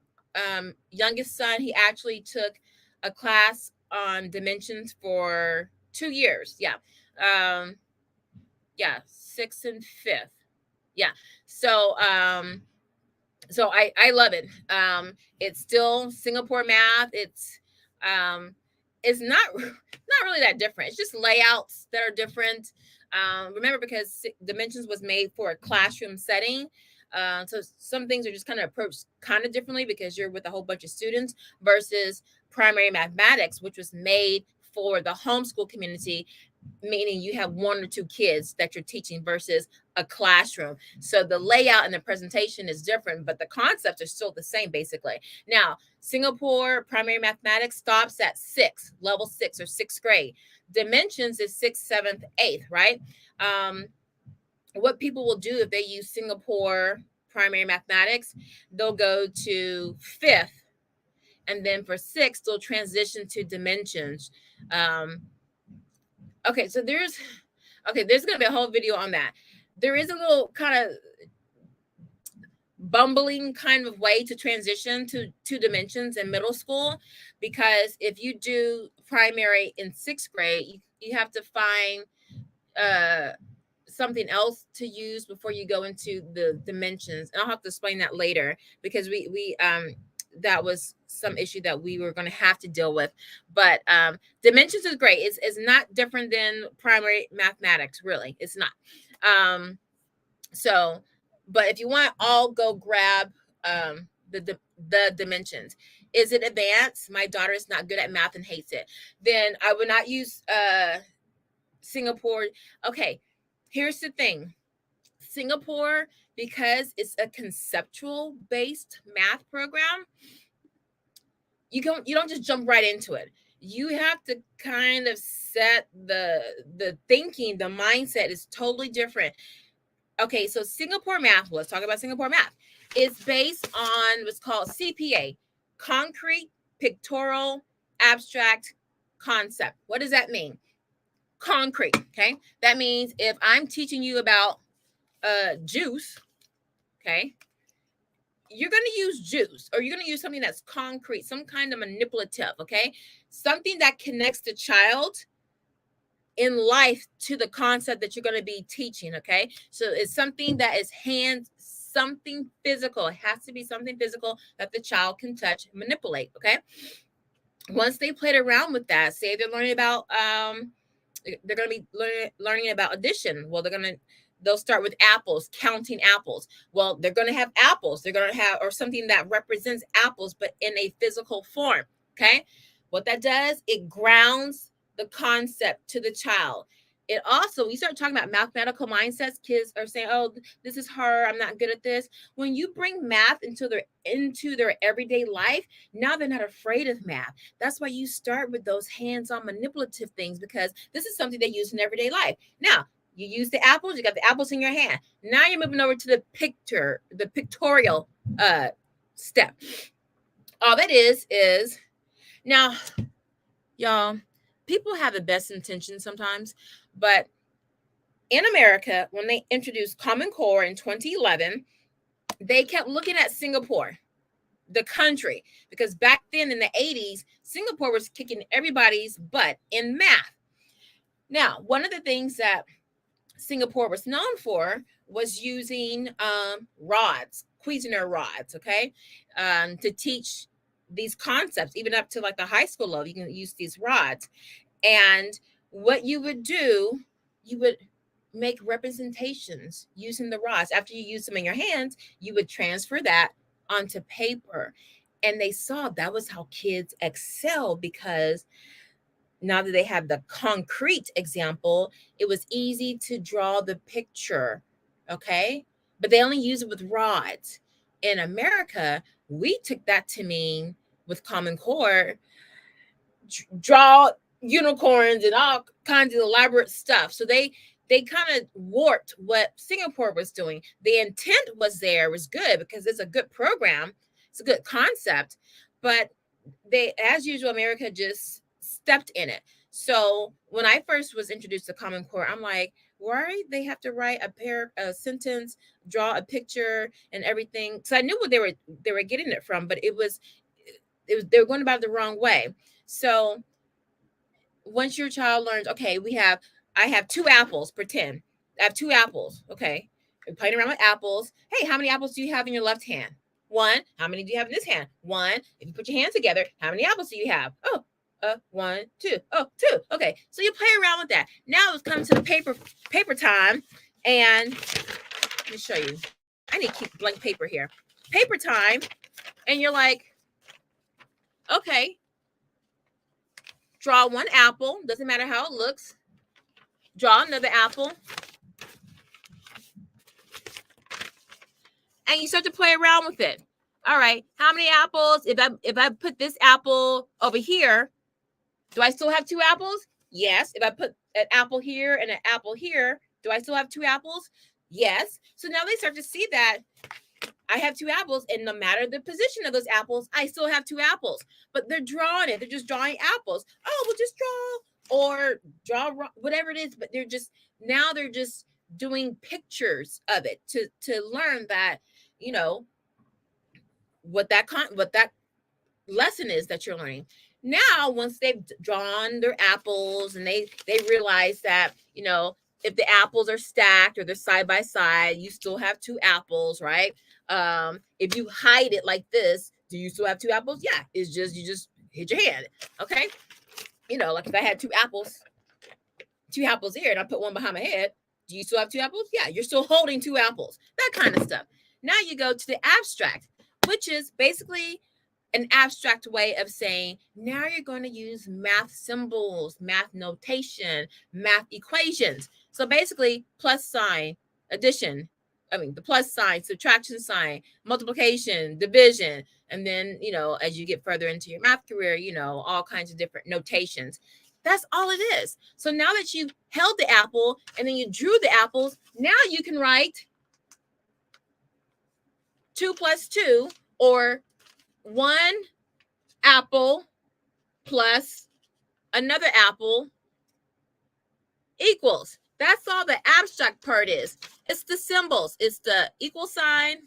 youngest son, he actually took a class on dimensions for 2 years. Yeah. 6th and 5th. Yeah. So I love it. It's still Singapore math. It's not really that different. It's just layouts that are different. Remember, because dimensions was made for a classroom setting. So some things are just kind of approached kind of differently because you're with a whole bunch of students versus primary mathematics, which was made for the homeschool community, meaning you have 1 or 2 kids that you're teaching versus a classroom. So the layout and the presentation is different, but the concepts are still the same, basically. Now, Singapore primary mathematics stops at level 6 or 6th grade. Dimensions is 6th, 7th, 8th, right? What people will do if they use Singapore primary mathematics, they'll go to 5th, and then for 6th, they'll transition to dimensions. Okay, so there's going to be a whole video on that. There is a little kind of bumbling kind of way to transition to dimensions in middle school, because if you do primary in 6th grade, you have to find something else to use before you go into the dimensions. And I'll have to explain that later because we that was some issue that we were going to have to deal with. But dimensions is great. It's not different than primary mathematics, really. It's not. But if you want, I'll go grab the dimensions. Is it advanced? My daughter is not good at math and hates it. Then I would not use Singapore. Okay, here's the thing. Singapore, because it's a conceptual based math program, you don't just jump right into it. You have to kind of set the thinking, the mindset is totally different. Okay, so Singapore math, let's talk about Singapore math. It's based on what's called CPA, concrete, pictorial, abstract, concept. What does that mean? Concrete, okay? That means if I'm teaching you about juice, okay, you're going to use juice, or you're going to use something that's concrete, some kind of manipulative, okay? Something that connects the child in life to the concept that you're going to be teaching, okay? So it's something that is something physical. It has to be something physical that the child can touch, manipulate, okay? Once they played around with that, say they're learning about, they're going to be learning about addition. Well, they'll start with apples, counting apples. Well, they're going to have apples. They're going to have, or something that represents apples, but in a physical form, okay? What that does, it grounds the concept to the child. It also, we start talking about mathematical mindsets. Kids are saying, oh, this is hard, I'm not good at this. When you bring math into their everyday life, now they're not afraid of math. That's why you start with those hands-on manipulative things, because this is something they use in everyday life. Now, you use the apples, you got the apples in your hand. Now you're moving over to the pictorial step. All that is now, y'all, people have the best intentions sometimes, but in America, when they introduced Common Core in 2011, they kept looking at Singapore, the country, because back then in the 80s, Singapore was kicking everybody's butt in math. Now, one of the things that Singapore was known for was using rods, Cuisenaire rods, okay, to teach these concepts, even up to like the high school level. You can use these rods. And what you would do, make representations using the rods. After you use them in your hands, you would transfer that onto paper. And they saw that was how kids excel, because now that they have the concrete example, it was easy to draw the picture. Okay. But they only use it with rods. In America, we took that to mean with Common Core, draw unicorns and all kinds of elaborate stuff. So they kind of warped what Singapore was doing. The intent was there, was good, because it's a good program, it's a good concept, but they, as usual, America just stepped in it. So when I first was introduced to Common Core, I'm like, why they have to write a sentence, draw a picture, and everything? Because I knew what they were getting it from, but it was they were going about it the wrong way. So once your child learns, okay, I have 2 apples, pretend I have 2 apples. Okay. You're playing around with apples. Hey, how many apples do you have in your left hand? 1. How many do you have in this hand? 1. If you put your hands together, how many apples do you have? Oh, 1, 2. Oh, 2. Okay. So you play around with that. Now it's coming to the paper time. And let me show you. I need to keep blank paper here. Paper time. And you're like, okay, draw 1 apple. Doesn't matter how it looks. Draw another apple. And you start to play around with it. All right. How many apples? If I put this apple over here, do I still have 2 apples? Yes. If I put an apple here and an apple here, do I still have 2 apples? Yes. So now they start to see that I have 2 apples, and no matter the position of those apples, I still have 2 apples. But they're drawing it. They're just drawing apples. Oh, we'll just draw, or draw whatever it is. But they're just doing pictures of it to learn that, you know, what that lesson is that you're learning. Now, once they've drawn their apples and they realize that, you know, if the apples are stacked or they're side by side, you still have 2 apples, right? If you hide it like this, do you still have 2 apples? Yeah, it's just, you just hit your hand. Okay. You know, like if I had 2 apples here and I put one behind my head, do you still have 2 apples? Yeah, you're still holding 2 apples, that kind of stuff. Now you go to the abstract, which is basically an abstract way of saying, now you're going to use math symbols, math notation, math equations. So basically, plus sign, addition, the plus sign, subtraction sign, multiplication, division. And then, you know, as you get further into your math career, you know, all kinds of different notations. That's all it is. So now that you held the apple and then you drew the apples, now you can write 2 plus 2, or 1 apple plus another apple equals. That's all the abstract part is. It's the symbols. It's the equal sign,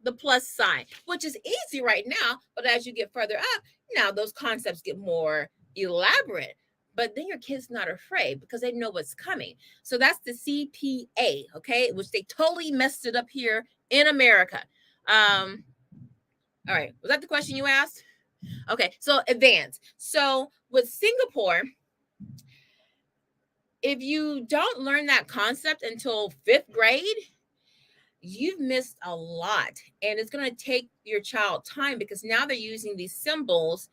the plus sign, which is easy right now. But as you get further up, now those concepts get more elaborate. But then your kid's not afraid because they know what's coming. So that's the CPA, okay, which they totally messed it up here in America. All right. Was that the question you asked? Okay. So advanced. So with Singapore, if you don't learn that concept until 5th grade, you've missed a lot. And it's going to take your child time, because now they're using these symbols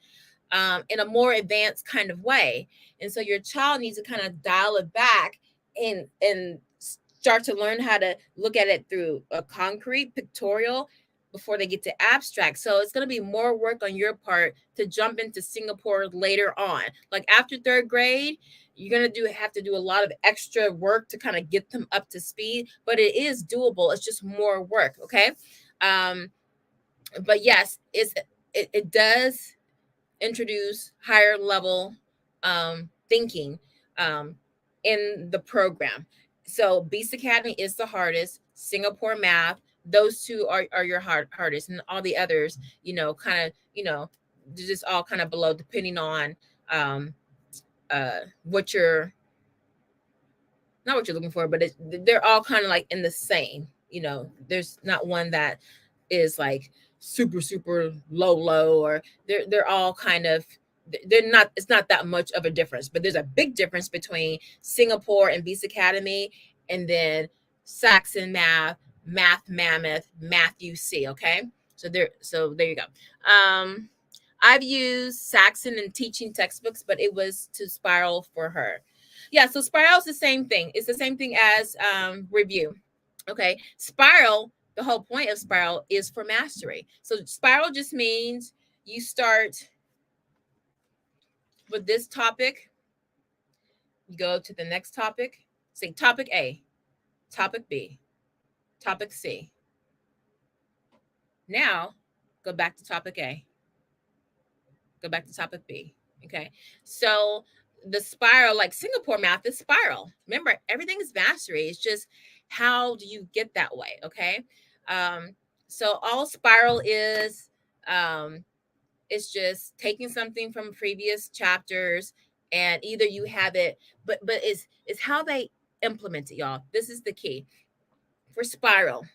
in a more advanced kind of way. And so your child needs to kind of dial it back and start to learn how to look at it through a concrete pictorial before they get to abstract. So it's going to be more work on your part to jump into Singapore later on. Like after 3rd grade, you're going to have to do a lot of extra work to kind of get them up to speed, but it is doable. It's just more work. Okay. But yes, it does introduce higher level thinking in the program. So Beast Academy is the hardest. Singapore Math, those 2 are your hardest, and all the others, you know, kind of, you know, they're just all kind of below, depending on what you're not what you're looking for, but they're all kind of like in the same, you know, there's not one that is like super low, or they're all kind of, it's not that much of a difference. But there's a big difference between Singapore and Beast Academy, and then Saxon Math, Math Mammoth, Math UC. Okay, so there you go. I've used Saxon in teaching textbooks, but it was to Spiral for her. Yeah, so Spiral is the same thing. It's the same thing as review. Okay, Spiral, the whole point of Spiral is for mastery. So Spiral just means you start with this topic, you go to the next topic, say topic A, topic B, topic C. Now go back to topic A, go back to topic B. Okay, so the spiral, like Singapore math, is spiral. Remember, everything is mastery. It's just how do you get that way? Okay, so all spiral is, it's just taking something from previous chapters, and either you have it, but it's how they implement it, y'all. This is the key for spiral.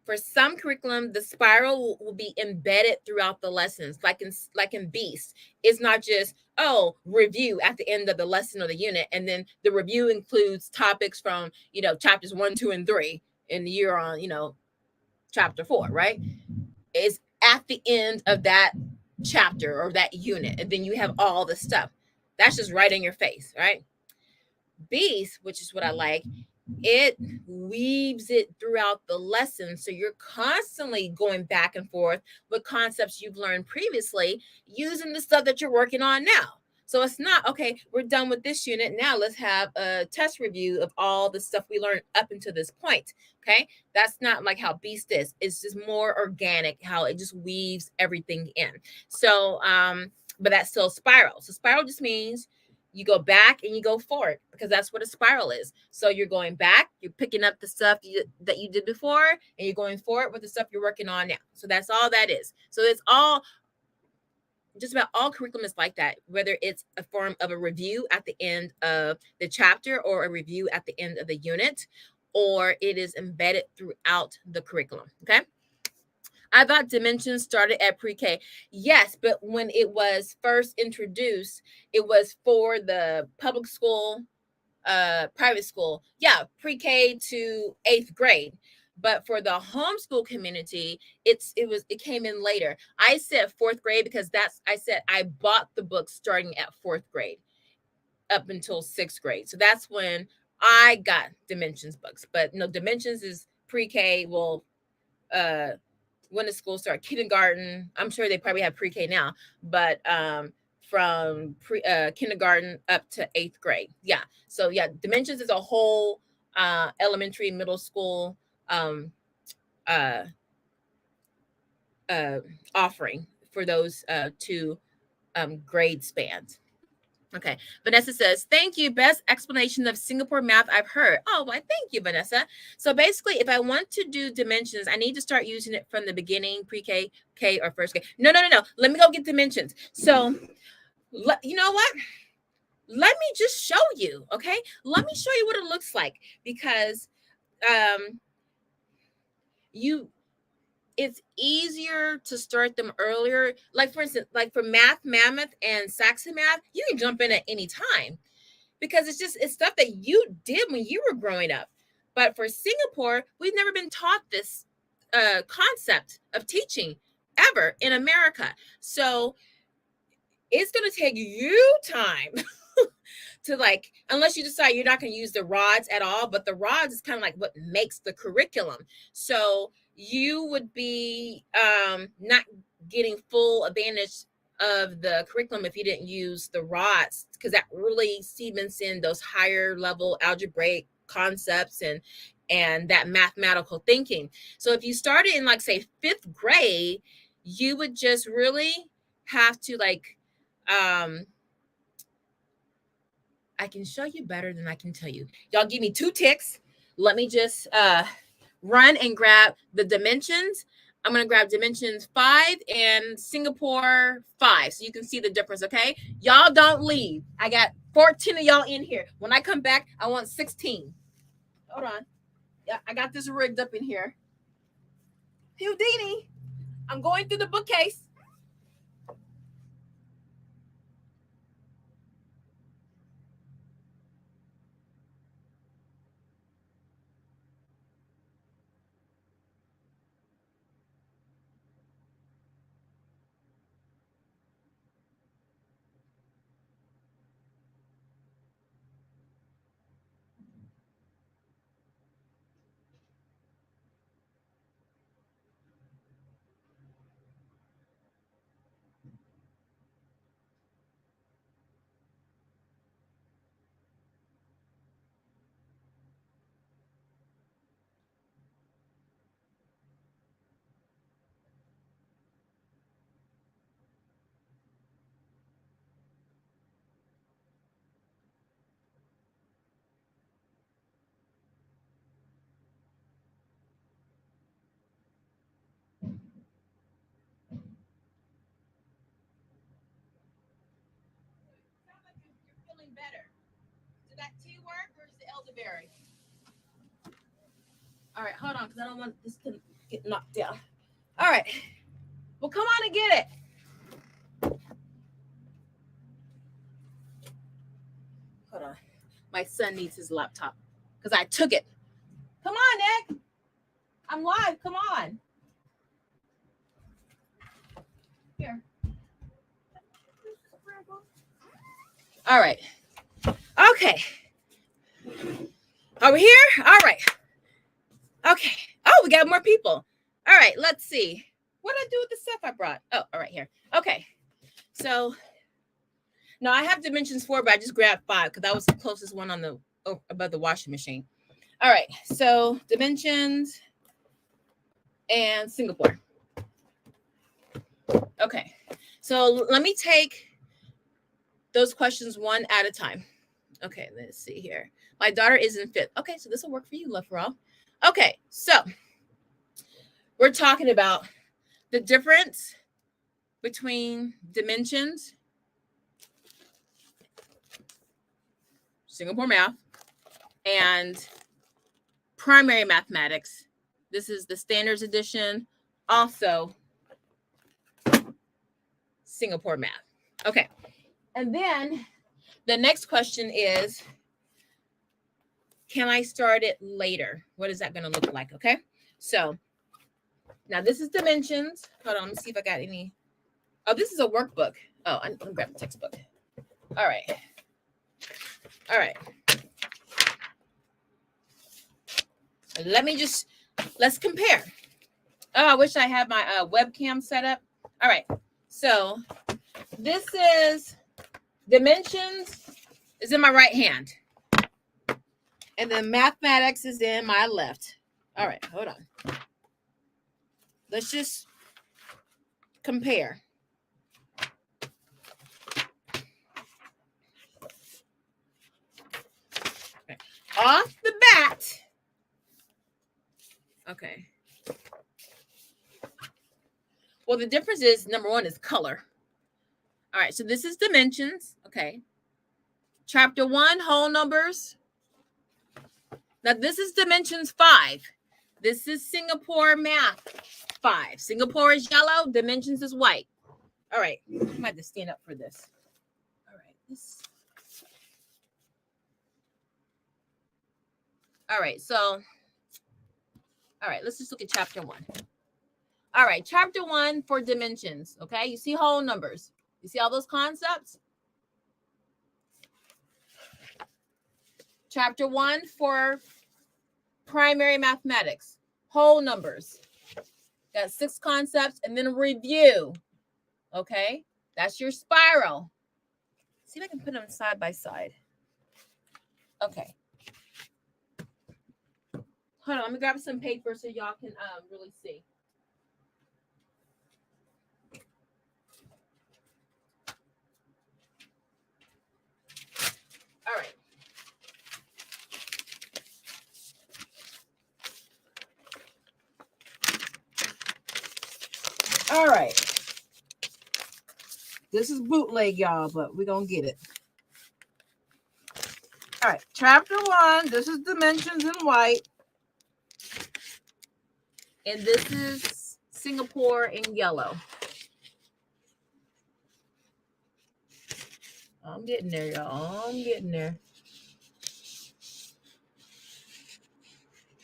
For some curriculum, the spiral will be embedded throughout the lessons, like in Beast. It's not just, oh, review at the end of the lesson or the unit, and then the review includes topics from, chapters 1, 2, and 3, and you're on, chapter 4, right? It's at the end of that chapter or that unit, and then you have all the stuff. That's just right in your face, right? Beast, which is what I like, it weaves it throughout the lesson. So you're constantly going back and forth with concepts you've learned previously using the stuff that you're working on now. So it's not, okay, we're done with this unit. Now let's have a test review of all the stuff we learned up until this point. Okay. That's not like how Beast is. It's just more organic, how it just weaves everything in. So, but that's still spiral. So spiral just means you go back and you go forward, because that's what a spiral is. So you're going back, you're picking up the stuff that you did before, and you're going forward with the stuff you're working on now. So that's all that is. So it's all, just about all curriculum is like that, whether it's a form of a review at the end of the chapter or a review at the end of the unit, or it is embedded throughout the curriculum. Okay. I thought dimensions started at pre-K. Yes, but when it was first introduced, it was for the public school, private school. Yeah, pre-K to 8th grade. But for the homeschool community, it came in later. I said 4th grade because I bought the book starting at 4th grade up until 6th grade. So that's when I got dimensions books. But no, dimensions is pre-K. Well, when the school started, kindergarten. I'm sure they probably have pre-K now, but from kindergarten up to 8th grade. Yeah. So yeah, dimensions is a whole elementary, middle school offering for those two grade spans. Okay. Vanessa says, thank you. Best explanation of Singapore math I've heard. Oh, well, thank you, Vanessa. So basically, if I want to do dimensions, I need to start using it from the beginning, pre-K, K, or first K. No. Let me go get dimensions. So you know what? Let me just show you. Okay. Let me show you what it looks like, because it's easier to start them earlier. Like, for instance, like for Math Mammoth and Saxon Math, you can jump in at any time, because it's stuff that you did when you were growing up. But for Singapore, we've never been taught this concept of teaching ever in America. So it's going to take you time to, like, unless you decide you're not going to use the rods at all, but the rods is kind of like what makes the curriculum. So you would be not getting full advantage of the curriculum if you didn't use the rods, because that really cements in those higher level algebraic concepts and that mathematical thinking. So if you started in, like, say 5th grade, you would just really have to, like, I can show you better than I can tell you. Y'all give me 2 ticks. Let me just run and grab the dimensions. I'm going to grab dimensions 5 and Singapore 5, so you can see the difference, okay? Y'all don't leave. I got 14 of y'all in here. When I come back, I want 16. Hold on. Yeah, I got this rigged up in here. Houdini, I'm going through the bookcase. that tea work or is the elderberry? All right, hold on, because I don't want this to get knocked down. All right. Well, come on and get it. Hold on. My son needs his laptop because I took it. Come on, Nick. I'm live. Come on. Here. All right. Okay. Are we here? All right. Okay. Oh, we got more people. All right. Let's see. What did I do with the stuff I brought? Oh, all right, here. Okay. So, no, I have dimensions 4, but I just grabbed 5 because that was the closest one on the above the washing machine. All right. So, dimensions and Singapore. Okay. So, let me take those questions one at a time. Okay, let's see here. My daughter is in 5th. Okay, so this will work for you, love for all. Okay, so we're talking about the difference between dimensions, Singapore math, and primary mathematics. This is the standards edition, also Singapore math. Okay, and then the next question is, can I start it later? What is that going to look like? Okay, so now this is dimensions. Hold on, let me see if I got any. Oh, this is a workbook. Oh, I'm going to grab the textbook. All right. All right. Let's compare. Oh, I wish I had my webcam set up. All right. So this is dimensions is in my right hand. And then mathematics is in my left. All right, hold on. Let's just compare. Okay. Off the bat. Okay. Well, the difference is, number one is color. All right, so this is dimensions. Okay. Chapter 1, whole numbers. Now, this is dimensions 5. This is Singapore math 5. Singapore is yellow. Dimensions is white. All right. I might have to stand up for this. All right. All right. So, all right. Let's just look at chapter 1. All right. Chapter 1 for dimensions. Okay. You see whole numbers. You see all those concepts? Chapter 1 for primary mathematics, whole numbers. Got 6 concepts and then a review. Okay, that's your spiral. See if I can put them side by side. Okay. Hold on, let me grab some paper so y'all can really see. All right. All right. This is bootleg, y'all, but we're going to get it. All right. Chapter 1. This is dimensions in white. And this is Singapore in yellow. I'm getting there, y'all. I'm getting there.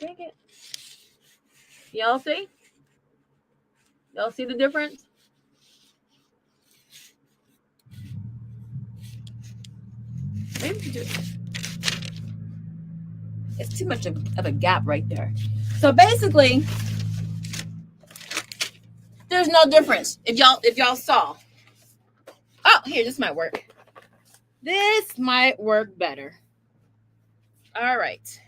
Dang it. Y'all see? Y'all see the difference? Maybe we do it. It's too much of a gap right there. So basically, there's no difference. If y'all saw. Oh, here, this might work. This might work better. All right.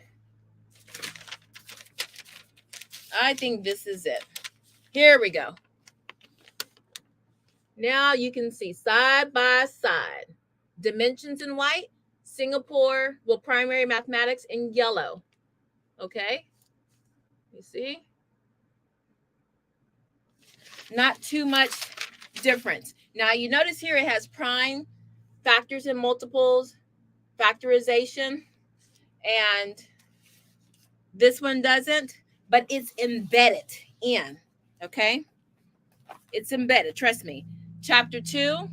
I think this is it. Here we go. Now you can see side by side. Dimensions in white, Singapore, well, primary mathematics in yellow. Okay? You see? Not too much difference. Now you notice here it has prime, factors and multiples, factorization, and this one doesn't, but it's embedded in, okay? It's embedded, trust me. Chapter 2,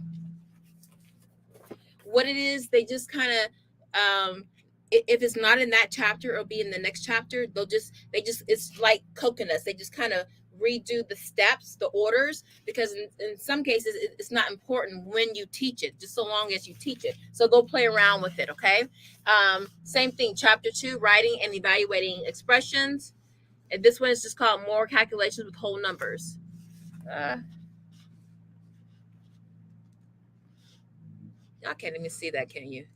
what it is, they just kind of, if it's not in that chapter, it'll be in the next chapter. It's like coconuts. They just kind of redo the steps, the orders, because in some cases it's not important when you teach it, just so long as you teach it. So go play around with it, okay? Same thing, chapter 2, writing and evaluating expressions. And this one is just called more calculations with whole numbers. Y'all can't even see that, can you?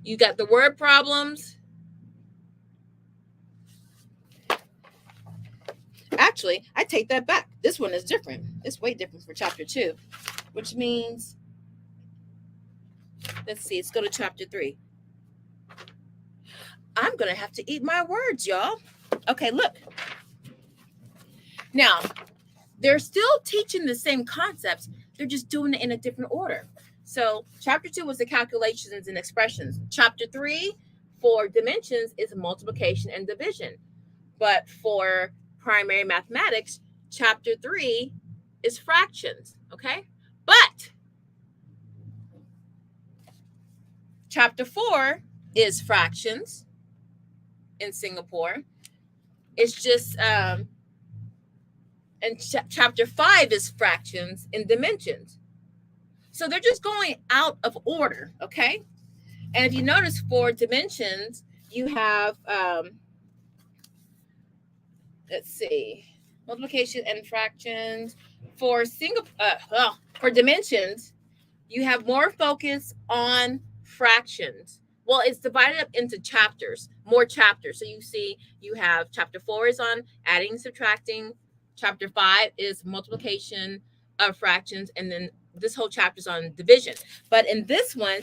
You got the word problems. Actually, I take that back. This one is different. It's way different for chapter 2, which means, let's see, let's go to chapter 3. I'm going to have to eat my words, y'all. Okay, look. Now, they're still teaching the same concepts. They're just doing it in a different order. So chapter 2 was the calculations and expressions. Chapter 3 for dimensions is multiplication and division. But for primary mathematics, chapter 3 is fractions, okay? But chapter 4 is fractions in Singapore. It's just, and chapter 5 is fractions in dimensions. So they're just going out of order, okay? And if you notice, for dimensions, you have, let's see, multiplication and fractions. For dimensions, you have more focus on fractions. Well, it's divided up into chapters, more chapters. So you see, you have chapter 4 is on adding, subtracting. Chapter 5 is multiplication of fractions, and then this whole chapter is on division. But in this one,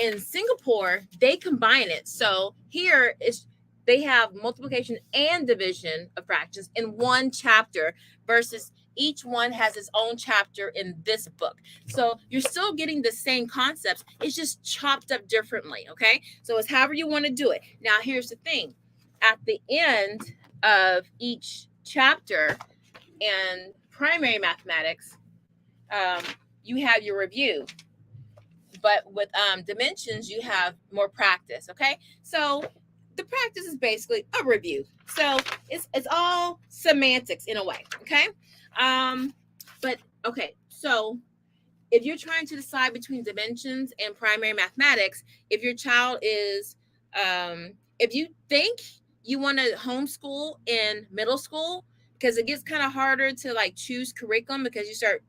in Singapore, they combine it. So here is, they have multiplication and division of fractions in one chapter, versus each one has its own chapter in this book. So you're still getting the same concepts. It's just chopped up differently, okay? So it's however you want to do it. Now, here's the thing. At the end of each chapter in primary mathematics, you have your review. But with dimensions, you have more practice, okay? So the practice is basically a review. So it's all semantics in a way, okay? But okay, so if you're trying to decide between dimensions and primary mathematics, if your child is, if you think you want to homeschool in middle school, because it gets kind of harder to like choose curriculum, because you start,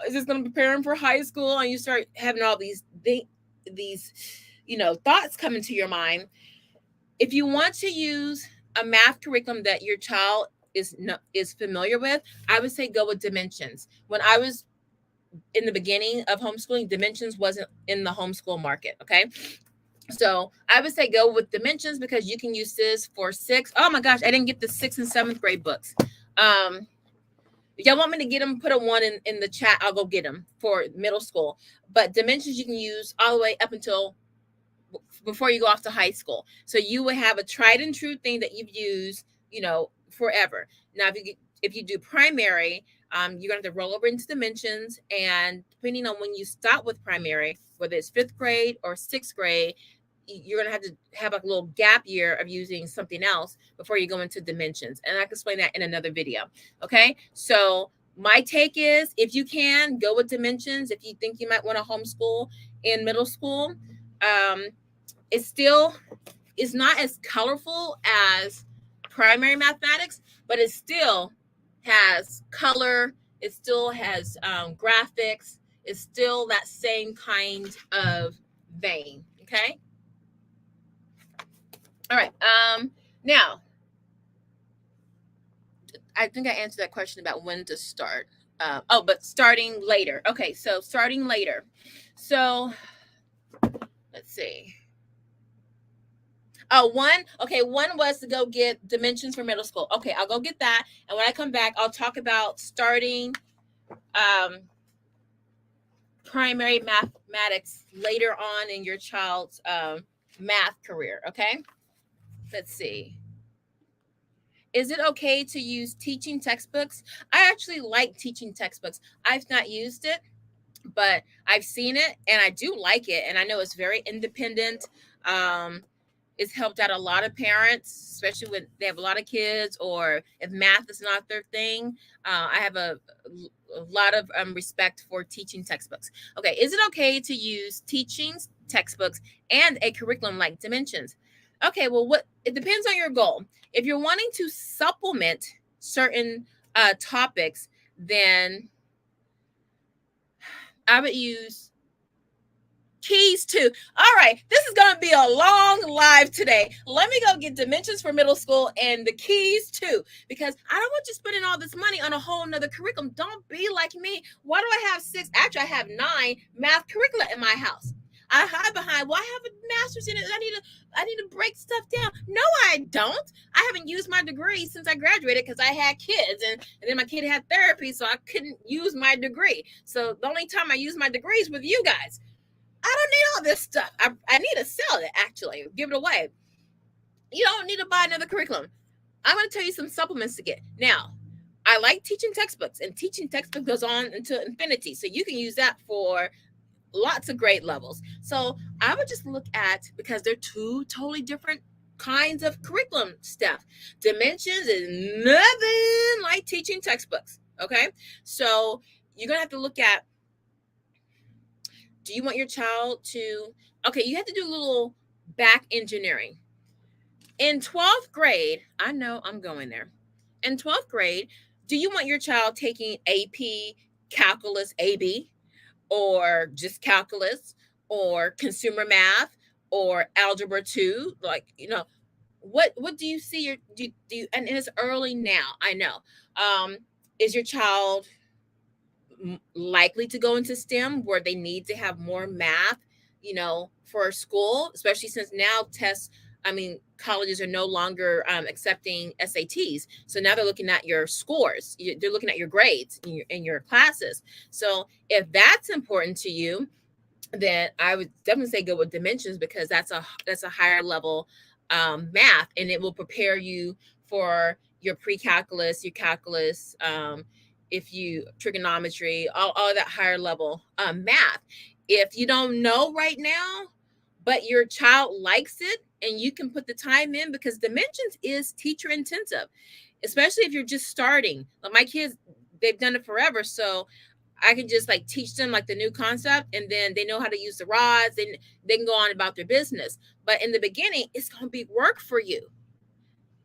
is this going to prepare them for high school, and you start having all these thoughts come into your mind. If you want to use a math curriculum that your child is familiar with, I would say go with dimensions. When I was in the beginning of homeschooling, dimensions wasn't in the homeschool market, okay? So I would say go with dimensions, because you can use this for 6. Oh my gosh, I didn't get the 6th and 7th grade books. If y'all want me to get them, put a 1 in the chat, I'll go get them for middle school. But dimensions you can use all the way up until before you go off to high school. So you would have a tried and true thing that you've used, forever. Now, if you do primary, you're going to have to roll over into dimensions. And depending on when you stop with primary, whether it's 5th grade or 6th grade, you're going to have a little gap year of using something else before you go into dimensions. And I can explain that in another video. Okay. So my take is, if you can, go with dimensions. If you think you might want to homeschool in middle school, it still is not as colorful as primary mathematics, but it still has color. It still has graphics. It's still that same kind of vein. Okay. All right. Now, I think I answered that question about when to start. But starting later. Okay, so starting later. So let's see. Oh, one was to go get dimensions for middle school. Okay, I'll go get that. And when I come back, I'll talk about starting primary mathematics later on in your child's math career. Okay, let's see. Is it okay to use teaching textbooks? I actually like teaching textbooks. I've not used it, but I've seen it and I do like it. And I know it's very independent. Um, it's helped out a lot of parents, especially when they have a lot of kids or if math is not their thing. I have a lot of respect for teaching textbooks. Okay, is it okay to use teaching textbooks and a curriculum like Dimensions? Okay, well, it depends on your goal. If you're wanting to supplement certain topics, then I would use keys too. All right, this is going to be a long live today. Let me go get Dimensions for middle school and the keys too, because I don't want you spending all this money on a whole nother curriculum. Don't be like me. Why do I have 6? Actually, I have 9 math curricula in my house. I hide behind, well, I have a master's in it. I need to break stuff down. No, I don't. I haven't used my degree since I graduated because I had kids and then my kid had therapy, so I couldn't use my degree. So the only time I use my degree is with you guys. I don't need all this stuff. I need to sell it, actually. Give it away. You don't need to buy another curriculum. I'm going to tell you some supplements to get. Now, I like teaching textbooks, and teaching textbook goes on into infinity. So you can use that for lots of grade levels. So I would just look at, because they're 2 totally different kinds of curriculum stuff. Dimensions is nothing like teaching textbooks. Okay. So you're going to have to look at, do you want your child to, okay, you have to do a little back engineering. In 12th grade, I know I'm going there. In 12th grade, do you want your child taking AP, calculus, AB, or just calculus, or consumer math, or algebra 2? Like, what do you see your, do you, and it's early now, I know. Is your child likely to go into STEM where they need to have more math, for school, especially since now colleges are no longer accepting SATs. So now they're looking at your scores. They're looking at your grades in your classes. So if that's important to you, then I would definitely say go with Dimensions, because that's a higher level math, and it will prepare you for your pre-calculus, your calculus, if you trigonometry, all that higher level math. If you don't know right now, but your child likes it and you can put the time in, because Dimensions is teacher intensive, especially if you're just starting. Like my kids, they've done it forever. So I can just like teach them like the new concept, and then they know how to use the rods, and they can go on about their business. But in the beginning, it's going to be work for you.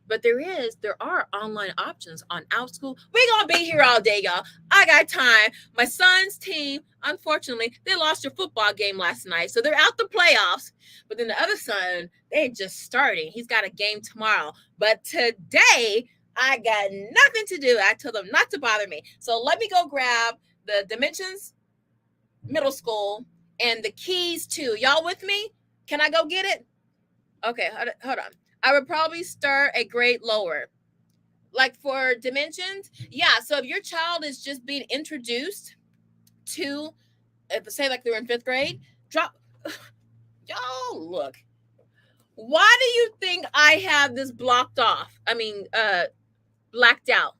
But there are online options on OutSchool. We're going to be here all day, y'all. I got time. My son's team, unfortunately, they lost their football game last night, so they're out the playoffs. But then the other son, they're just starting. He's got a game tomorrow. But today, I got nothing to do. I told them not to bother me. So let me go grab the Dimensions middle school and the keys too. Y'all with me? Can I go get it? Okay, hold on. I would probably start a grade lower. Like for Dimensions, yeah. So if your child is just being introduced to, say like they're in 5th grade, drop. Y'all look. Why do you think I have this blocked off? Blacked out.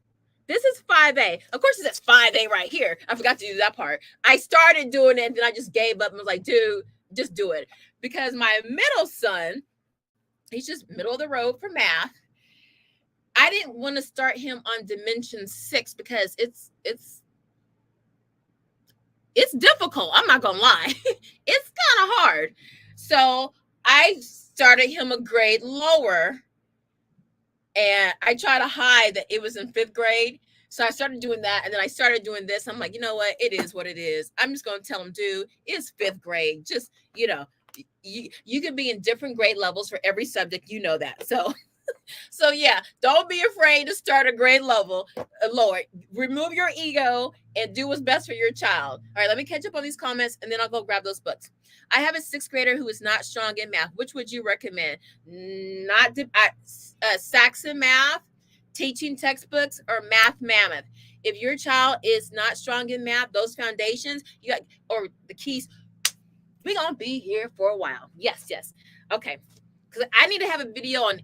This is 5A. Of course, it says 5A right here. I forgot to do that part. I started doing it, and then I just gave up and was like, dude, just do it. Because my middle son, he's just middle of the road for math. I didn't want to start him on Dimension 6 because it's difficult. I'm not going to lie. It's kind of hard. So I started him a grade lower, and I try to hide that it was in 5th grade. So I started doing that, and then I started doing this. I'm like, you know what? It is what it is. I'm just going to tell him, dude, it's 5th grade. Just, you can be in different grade levels for every subject. You know that. So yeah, don't be afraid to start a grade level lower. Remove your ego and do what's best for your child. All right, let me catch up on these comments, and then I'll go grab those books. I have a 6th grader who is not strong in math. Which would you recommend? Saxon Math teaching textbooks, or Math Mammoth. If your child is not strong in math, those foundations, you got, or the keys, we're gonna be here for a while. Yes, yes. Okay. Because I need to have a video on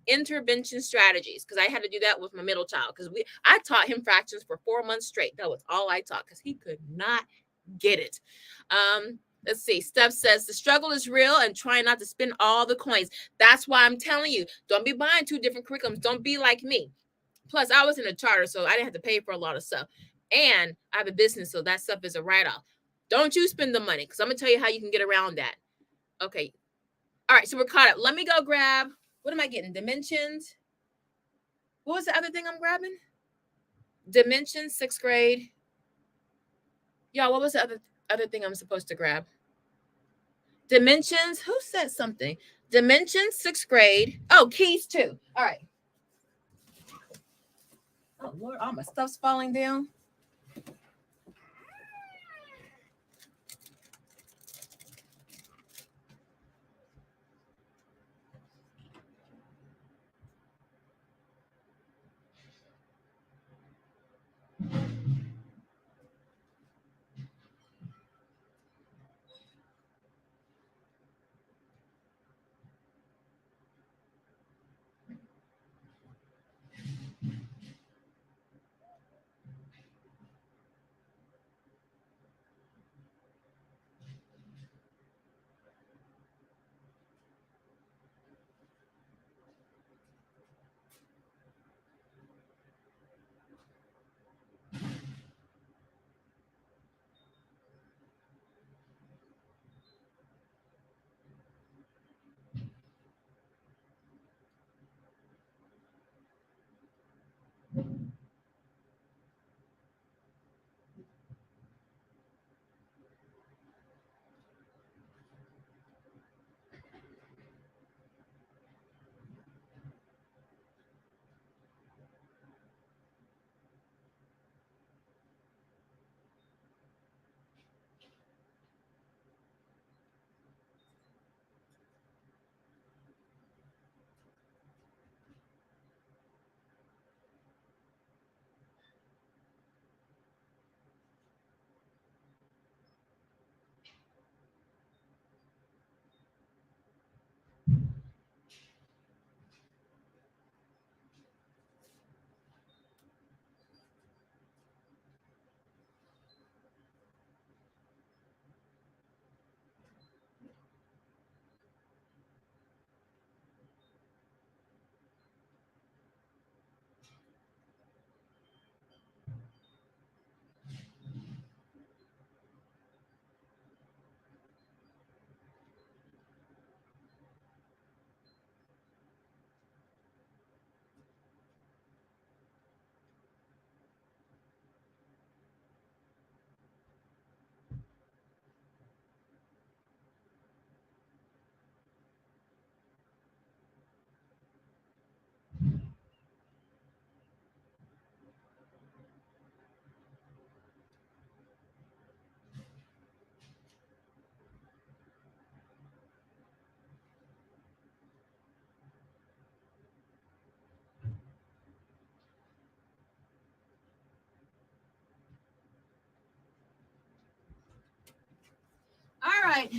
intervention strategies, because I had to do that with my middle child, because I taught him fractions for 4 months straight. That was all I taught, because he could not get it. Let's see. Steph says the struggle is real and try not to spend all the coins. That's why I'm telling you, don't be buying 2 different curriculums. Don't be like me. Plus, I was in a charter, so I didn't have to pay for a lot of stuff. And I have a business, so that stuff is a write-off. Don't you spend the money, because I'm going to tell you how you can get around that. Okay. All right, so we're caught up. Let me go grab, what am I getting? Dimensions. What was the other thing I'm grabbing? Dimensions, 6th grade. Y'all, what was the other thing I'm supposed to grab? Dimensions. Who said something? Dimensions, 6th grade. Oh, keys too. All right. Oh, Lord, all my stuff's falling down. All right.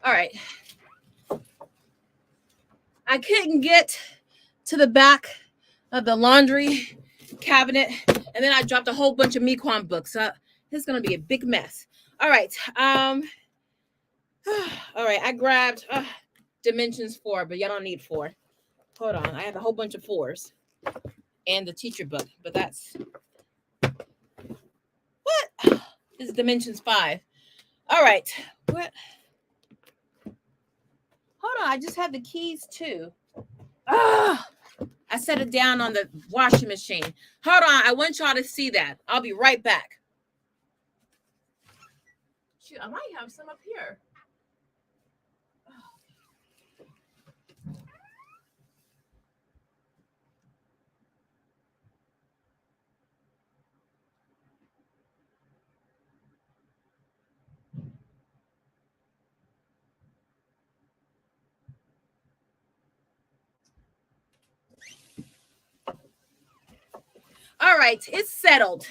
All right. I couldn't get to the back of the laundry cabinet, and then I dropped a whole bunch of Mequon books. This is gonna be a big mess. All right. All right. I grabbed Dimensions 4, but y'all don't need 4. Hold on. I have a whole bunch of 4s and the teacher book, but that's what? This is Dimensions 5. All right. What? Hold on. I just have the keys too. Ah. I set it down on the washing machine. Hold on. I want y'all to see that. I'll be right back. Shoot, I might have some up here. right, it's settled.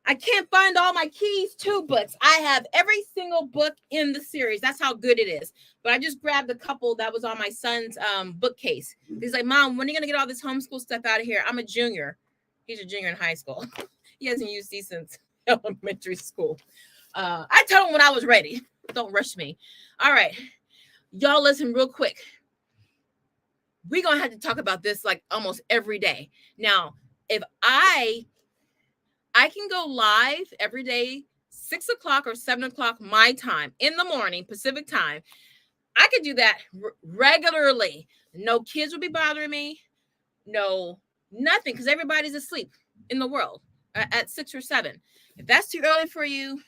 I can't find all my keys to books. I have every single book in the series. That's how good it is. But I just grabbed a couple that was on my son's bookcase. He's like, Mom, when are you going to get all this homeschool stuff out of here? I'm a junior. He's a junior in high school. He hasn't used these since elementary school. I told him when I was ready. Don't rush me. All right. Y'all listen real quick. We're going to have to talk about this like almost every day. Now, if I can go live every day, 6 o'clock or 7 o'clock my time in the morning, Pacific time. I could do that regularly. No kids will be bothering me. No, nothing, because everybody's asleep in the world at 6 or 7. If that's too early for you,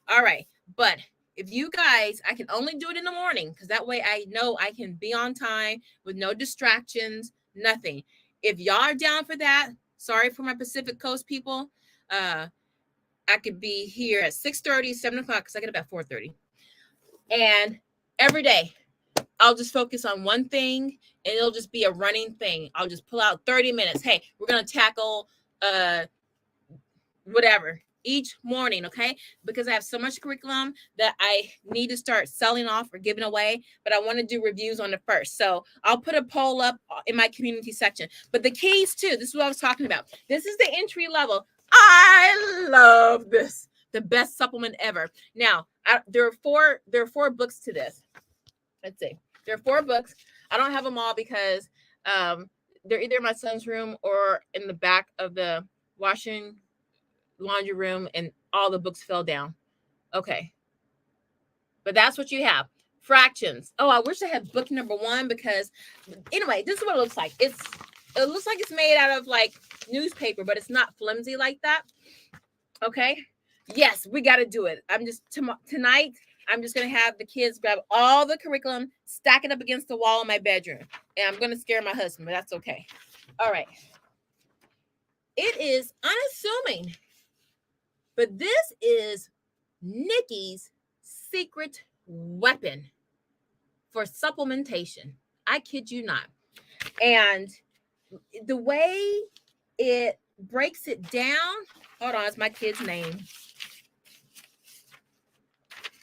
all right. But if you guys, I can only do it in the morning, because that way I know I can be on time with no distractions, nothing. If y'all are down for that, sorry for my Pacific Coast people. I could be here at 6:30, 7 o'clock, because I get up at 4:30. And every day, I'll just focus on one thing, and it'll just be a running thing. I'll just pull out 30 minutes. Hey, we're going to tackle whatever each morning, okay? Because I have so much curriculum that I need to start selling off or giving away, but I want to do reviews on the first. So I'll put a poll up in my community section. But the keys too, this is what I was talking about. This is the entry level. I love this. The best supplement ever. Now, there are four books to this. Let's see. There are 4 books. I don't have them all because they're either in my son's room or in the back of the laundry room, and all the books fell down. Okay. But that's what you have. Fractions. Oh, I wish I had book number 1, because anyway, this is what it looks like. It looks like it's made out of like newspaper, but it's not flimsy like that. Okay. Yes, we got to do it. Tonight, I'm just going to have the kids grab all the curriculum, stack it up against the wall in my bedroom. And I'm going to scare my husband, but that's okay. All right. It is unassuming, but this is Nikki's secret weapon for supplementation. I kid you not. And the way it breaks it down, hold on, it's my kid's name.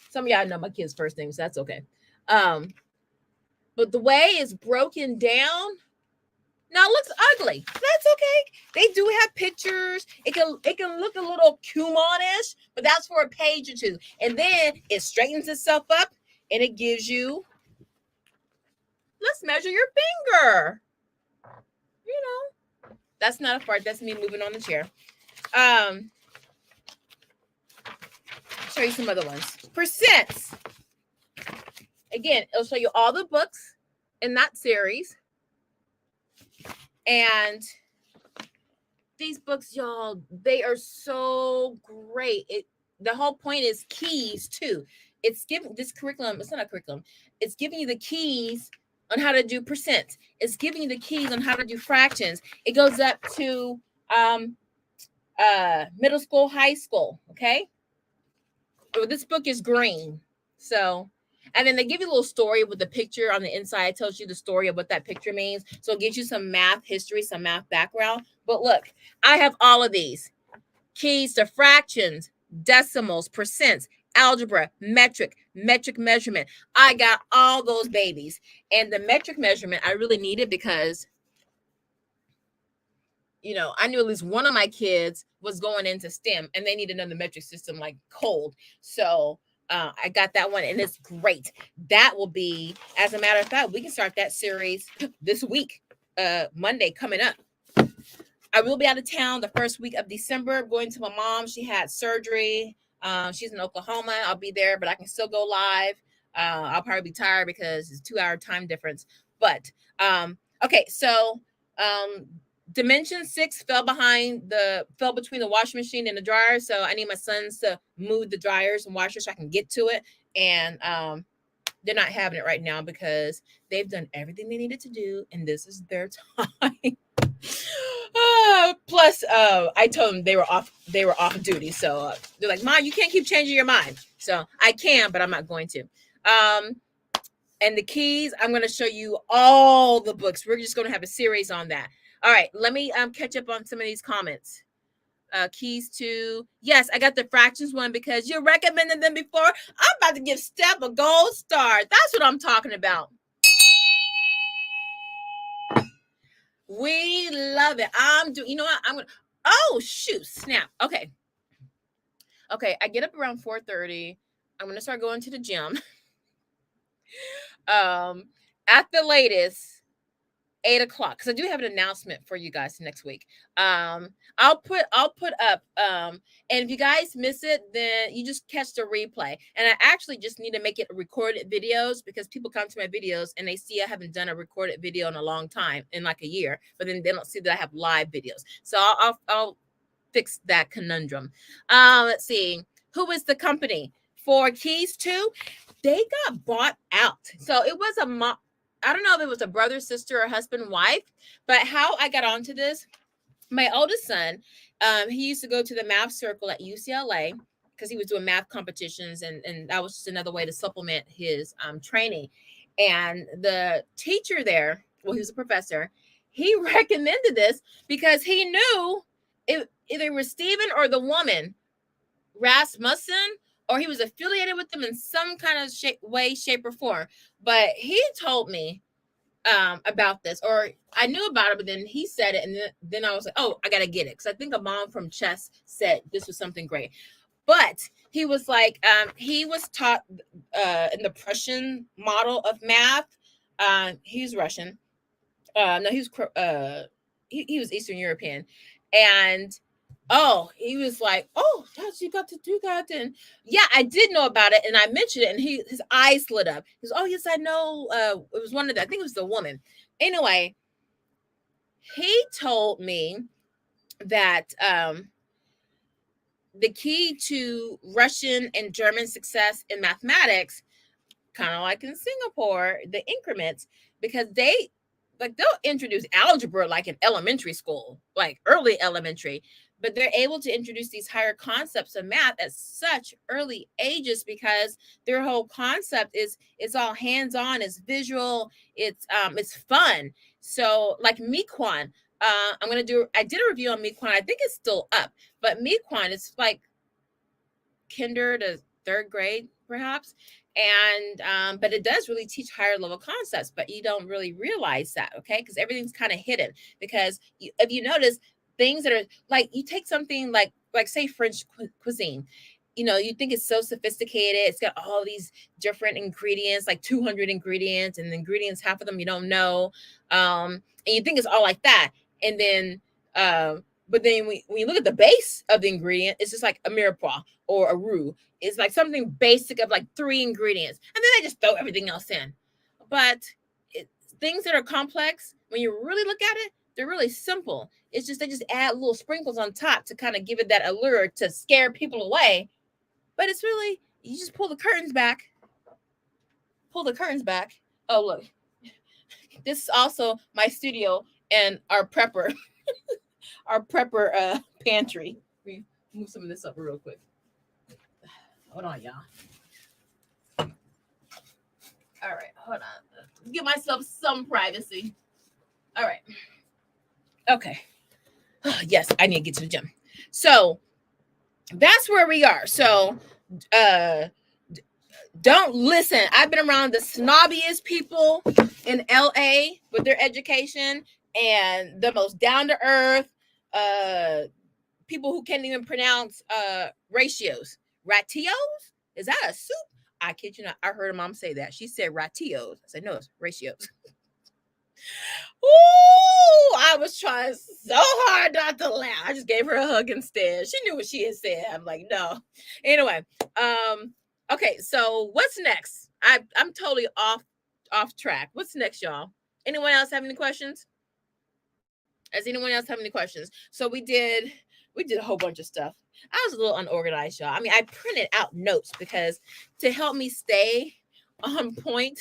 Some of y'all know my kid's first name, so that's okay. But the way it's broken down, now it looks ugly. That's okay. They do have pictures. It can look a little coupon-ish, but that's for a page or 2. And then it straightens itself up, and it gives you, let's measure your finger. You know, that's not a fart. That's me moving on the chair. Show you some other ones. Percents. Again, it'll show you all the books in that series. And these books, y'all, they are so great. The whole point is keys too. It's giving this curriculum, it's not a curriculum. It's giving you the keys on how to do percents. It's giving you the keys on how to do fractions. It goes up to middle school, high school, okay? Well, this book is green. So, and then they give you a little story with the picture on the inside. It tells you the story of what that picture means. So it gives you some math history, some math background. But look, I have all of these. Keys to fractions, decimals, percents, algebra, metric measurement. I got all those babies. And the metric measurement, I really needed because, you know, I knew at least one of my kids was going into STEM and they needed another metric system like cold. So I got that one and it's great. That will be, as a matter of fact, we can start that series this week, Monday coming up. I will be out of town the first week of December, going to my mom. She had surgery. She's in Oklahoma. I'll be there, but I can still go live. I'll probably be tired because it's a 2-hour time difference. But okay, so Dimension 6 fell between the washing machine and the dryer. So I need my sons to move the dryers and washers so I can get to it. And they're not having it right now because they've done everything they needed to do, and this is their time. Plus, I told them they were off duty. So they're like, Mom, you can't keep changing your mind. So I can, but I'm not going to. And the keys, I'm going to show you all the books. We're just going to have a series on that. All right, let me catch up on some of these comments. Keys to, yes, I got the fractions one because you recommended them before. I'm about to give Steph a gold star. That's what I'm talking about. We love it. You know what? I'm gonna, oh shoot, snap. Okay. I get up around 4:30. I'm gonna start going to the gym. At the latest, 8:00, because I do have an announcement for you guys next week. I'll put up, and if you guys miss it, then you just catch the replay. And I actually just need to make it recorded videos, because people come to my videos and they see I haven't done a recorded video in a long time, in like a year, but then they don't see that I have live videos. So I'll fix that conundrum. Let's see, who is the company for Keys to? They got bought out. So it was I don't know if it was a brother, sister, or husband, wife, but how I got onto this, my oldest son, he used to go to the math circle at UCLA because he was doing math competitions, and that was just another way to supplement his training. And the teacher there, well, he was a professor, he recommended this because he knew it either was Stephen or the woman, Rasmussen, or he was affiliated with them in some kind of way, shape, or form. But he told me about this, or I knew about it, but then he said it, and then I was like, oh, I gotta get it, because I think a mom from Chess said this was something great. But he was like, he was taught in the Prussian model of math. He's Russian. No, he was Eastern European, and oh, he was like, oh, you got to do that. And yeah, I did know about it, and I mentioned it, and his eyes lit up. He was, oh yes, I know. It was one of the, I think it was the woman. Anyway, he told me that the key to Russian and German success in mathematics, kind of like in Singapore, the increments, because they'll introduce algebra like in elementary school, like early elementary, but they're able to introduce these higher concepts of math at such early ages because their whole concept is, it's all hands-on, it's visual, it's fun. So like Mequon, I did a review on Mequon. I think it's still up, but Mequon is like kinder to third grade perhaps, and but it does really teach higher level concepts, but you don't really realize that, okay, because everything's kind of hidden. Because if you notice, things that are like, you take something like say French cuisine, you think it's so sophisticated, it's got all these different ingredients, like 200 ingredients, and the ingredients, half of them you don't know, and you think it's all like that, and then but then when you look at the base of the ingredient, it's just like a mirepoix or a roux. It's like something basic of like 3 ingredients, and then they just throw everything else in. But things that are complex, when you really look at it, they're really simple. It's just they just add little sprinkles on top to kind of give it that allure to scare people away. But it's really, you just pull the curtains back. Pull the curtains back. Oh, look. This is also my studio and our prepper. Our prepper pantry. Let me move some of this up real quick. Hold on, y'all. All right, hold on. Give myself some privacy. All right. Okay. Yes, I need to get to the gym. So that's where we are. So don't listen. I've been around the snobbiest people in LA with their education, and the most down to earth people who can't even pronounce ratios. Ratios? Is that a soup? I kid you not. I heard a mom say that. She said ratios. I said, no, it's ratios. Ooh, I was trying so hard not to laugh. I just gave her a hug instead. She knew what she had said. I'm like, no. Anyway, okay, so what's next? I'm totally off track. What's next, y'all? Anyone else have any questions? Does anyone else have any questions? So we did a whole bunch of stuff. I was a little unorganized, y'all. I mean, I printed out notes because to help me stay on point.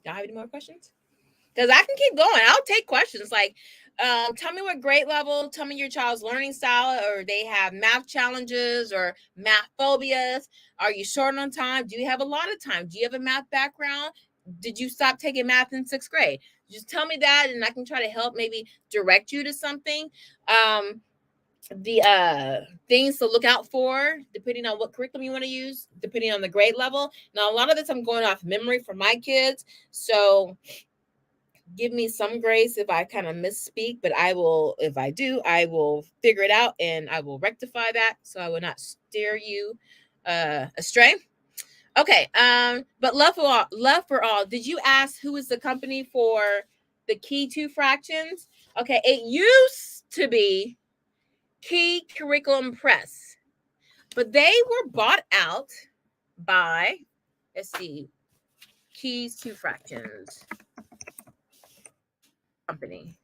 Y'all have any more questions? Because I can keep going. I'll take questions. Like, tell me what grade level, tell me your child's learning style, or they have math challenges or math phobias. Are you short on time? Do you have a lot of time? Do you have a math background? did you stop taking math in 6th grade? Just tell me that, and I can try to help maybe direct you to something. The things to look out for depending on what curriculum you want to use, depending on the grade level. Now, a lot of this I'm going off memory for my kids, so give me some grace if I kind of misspeak, but I will, if I do, I will figure it out and I will rectify that, so I will not steer you astray. Okay, but love for all, love for all. Did you ask who is the company for the Key to Fractions? Okay, it used to be Key Curriculum Press, but they were bought out by, let's see, Keys to Fractions company.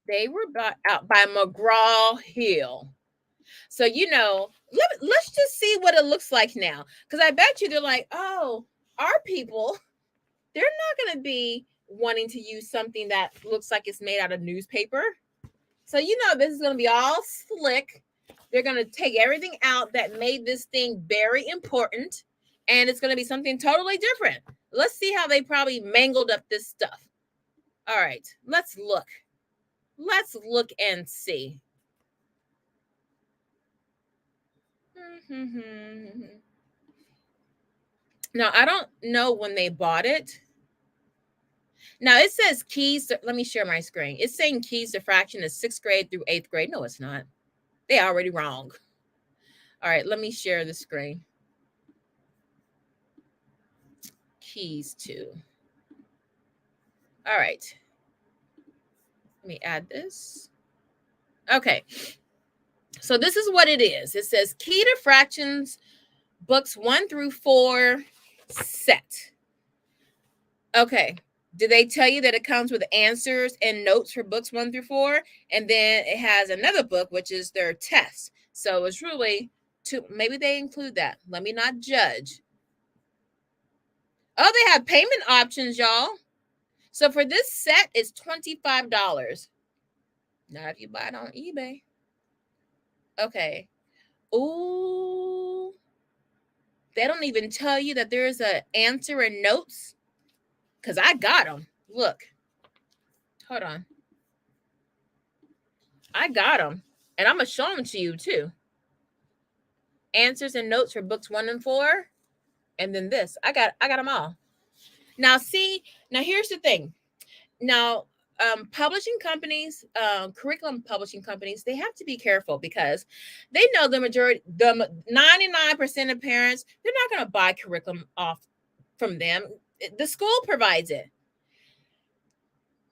They were bought out by McGraw-Hill. So, let's just see what it looks like now. Because I bet you they're like, oh, our people, they're not going to be wanting to use something that looks like it's made out of newspaper. So, this is going to be all slick. They're going to take everything out that made this thing very important, and it's going to be something totally different. Let's see how they probably mangled up this stuff. All right, let's look. Let's look and see. Now, I don't know when they bought it. Now, it says keys to, let me share my screen. It's saying keys to fraction is 6th grade through 8th grade. No, it's not. They already wrong. All right, let me share the screen. Keys to. All right. Let me add this. Okay. So this is what it is. It says Key to Fractions, books 1 through 4 set. Okay. Did they tell you that it comes with answers and notes for books 1 through 4? And then it has another book, which is their test. So it's really two. Maybe they include that. Let me not judge. Oh, they have payment options, y'all. So for this set, it's $25. Not if you buy it on eBay. Okay. Ooh. They don't even tell you that there's an answer and notes. Because I got them. Look. Hold on. I got them. And I'm going to show them to you too. Answers and notes for books 1 and 4. And then this. I got them all. Now, see. Now, here's the thing. Now, publishing companies, curriculum publishing companies, they have to be careful because they know the 99% of parents, they're not going to buy curriculum off from them. The school provides it.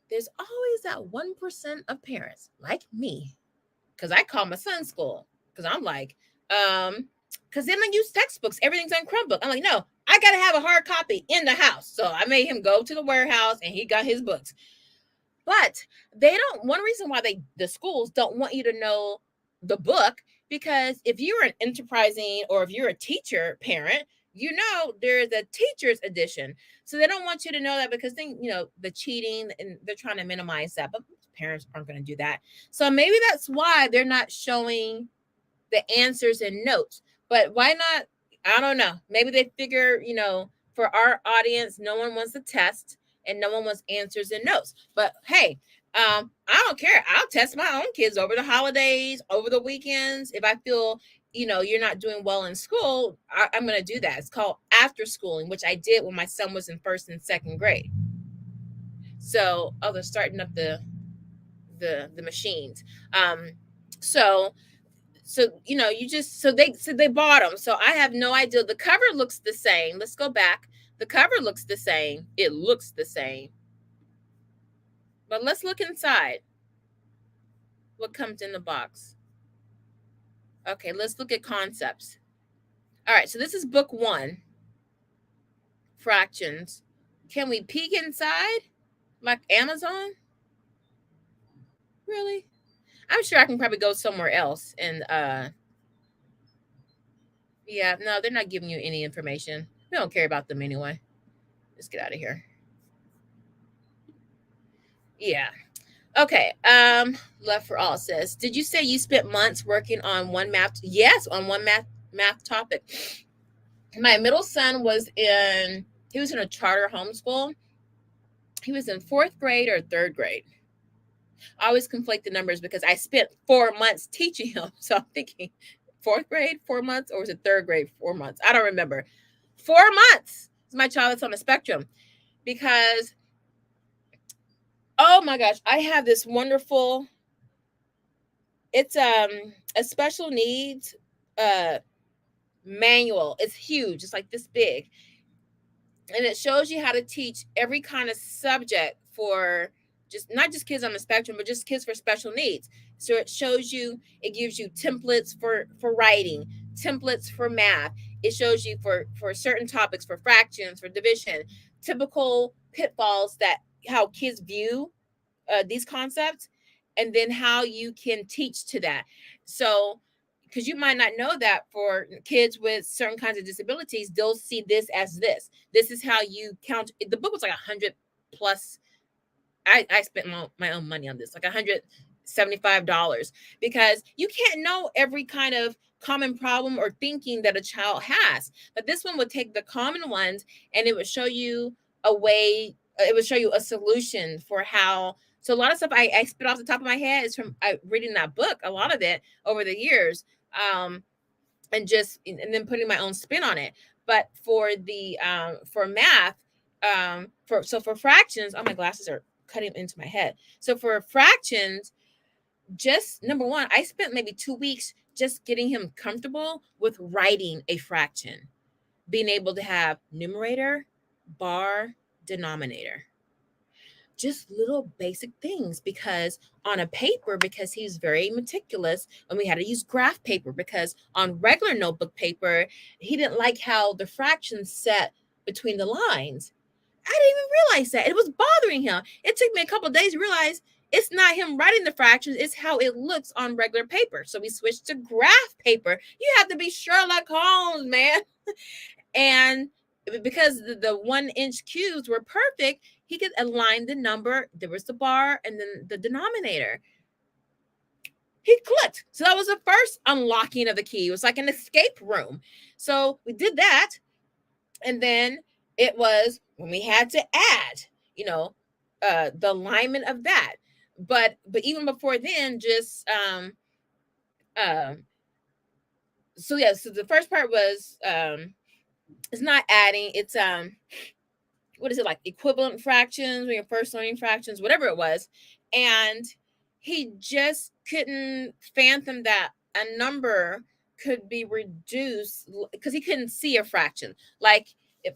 There's always that 1% of parents like me, because I call my son's school because I'm like, because they don't use textbooks. Everything's on Chromebook. I'm like, no, I got to have a hard copy in the house. So I made him go to the warehouse and he got his books. But they don't, one reason why the schools don't want you to know the book, because if you're an enterprising or if you're a teacher parent, there's a teacher's edition. So they don't want you to know that because then, the cheating, and they're trying to minimize that. But parents aren't going to do that. So maybe that's why they're not showing the answers and notes. But why not? I don't know. Maybe they figure, for our audience, no one wants to test. And no one wants answers and notes. But hey, I don't care. I'll test my own kids over the holidays, over the weekends. If I feel, you're not doing well in school, I'm going to do that. It's called after schooling, which I did when my son was in 1st and 2nd grade. So, they're starting up the machines. So they bought them. So I have no idea. The cover looks the same. Let's go back. The cover looks the same. It looks the same. But let's look inside. What comes in the box? Okay, let's look at concepts. All right, so this is book 1. Fractions. Can we peek inside? Like Amazon? Really? I'm sure I can probably go somewhere else and yeah, no, they're not giving you any information. We don't care about them anyway. Let's get out of here. Yeah. Okay. Love for all says, did you say you spent months working on one math? Yes, on one math topic. My middle son he was in a charter homeschool. He was in 4th grade or 3rd grade. I always conflate the numbers because I spent 4 months teaching him. So I'm thinking 4th grade, 4 months, or was it 3rd grade, 4 months? I don't remember. 4 months. My child is on the spectrum because, oh my gosh, I have this wonderful, it's a special needs manual. It's huge. It's like this big. And it shows you how to teach every kind of subject for just not just kids on the spectrum, but just kids for special needs. So it shows you, it gives you templates for writing, templates for math. It shows you for certain topics, for fractions, for division, typical pitfalls that how kids view these concepts, and then how you can teach to that. So because you might not know that for kids with certain kinds of disabilities, they'll see this as this. This is how you count. The book was like 100 plus. I spent my own money on this, like $175, because you can't know every kind of common problem or thinking that a child has. But this one would take the common ones and it would show you a way, it would show you a solution for how. So a lot of stuff I spit off the top of my head is from reading that book, a lot of it over the years. And then putting my own spin on it. But for math, for fractions, oh, my glasses are cutting into my head. So for fractions, just number one, I spent maybe 2 weeks just getting him comfortable with writing a fraction, being able to have numerator, bar, denominator. Just little basic things, because on a paper, because he's very meticulous, and we had to use graph paper, because on regular notebook paper, he didn't like how the fractions set between the lines. I didn't even realize that. It was bothering him. It took me a couple of days to realize it's not him writing the fractions, it's how it looks on regular paper. So we switched to graph paper. You have to be Sherlock Holmes, man. And because the 1-inch cubes were perfect, he could align the number. There was the bar and then the denominator. He clicked. So that was the first unlocking of the key. It was like an escape room. So we did that. And then it was when we had to add, the alignment of that. But even before then, just so yeah, so the first part was it's not adding, it's what is it, like equivalent fractions when you're first learning fractions, whatever it was. And he just couldn't fathom that a number could be reduced, because he couldn't see a fraction. Like, if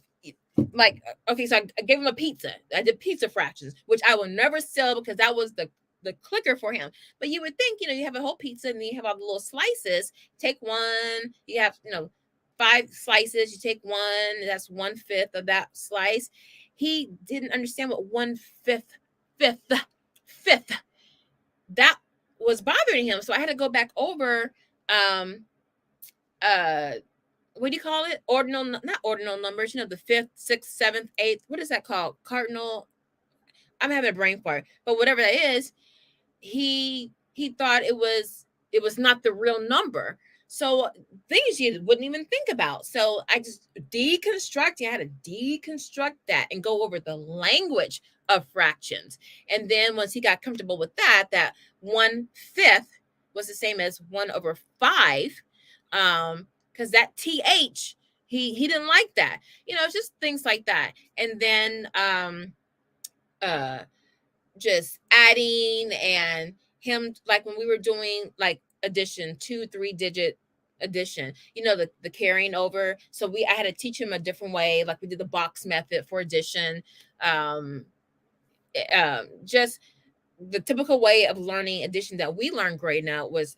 like, okay, so I gave him a pizza. I did pizza fractions, which I will never sell because that was the clicker for him. But you would think, you have a whole pizza and you have all the little slices. Take one, you have, 5 slices, you take one, that's 1/5 of that slice. He didn't understand what 1/5 fifth that was bothering him. So I had to go back over what do you call it? Not ordinal numbers, the 5th, 6th, 7th, 8th. What is that called? Cardinal. I'm having a brain fart. But whatever that is, he thought it was not the real number. So things you wouldn't even think about. So I just I had to deconstruct that and go over the language of fractions. And then once he got comfortable with that 1/5 was the same as 1/5. Because that TH, he didn't like that. It's just things like that. And then just adding, and him, like when we were doing like addition, 2-3 digit addition, the carrying over. So I had to teach him a different way, like we did the box method for addition. Just the typical way of learning addition that we learned growing up was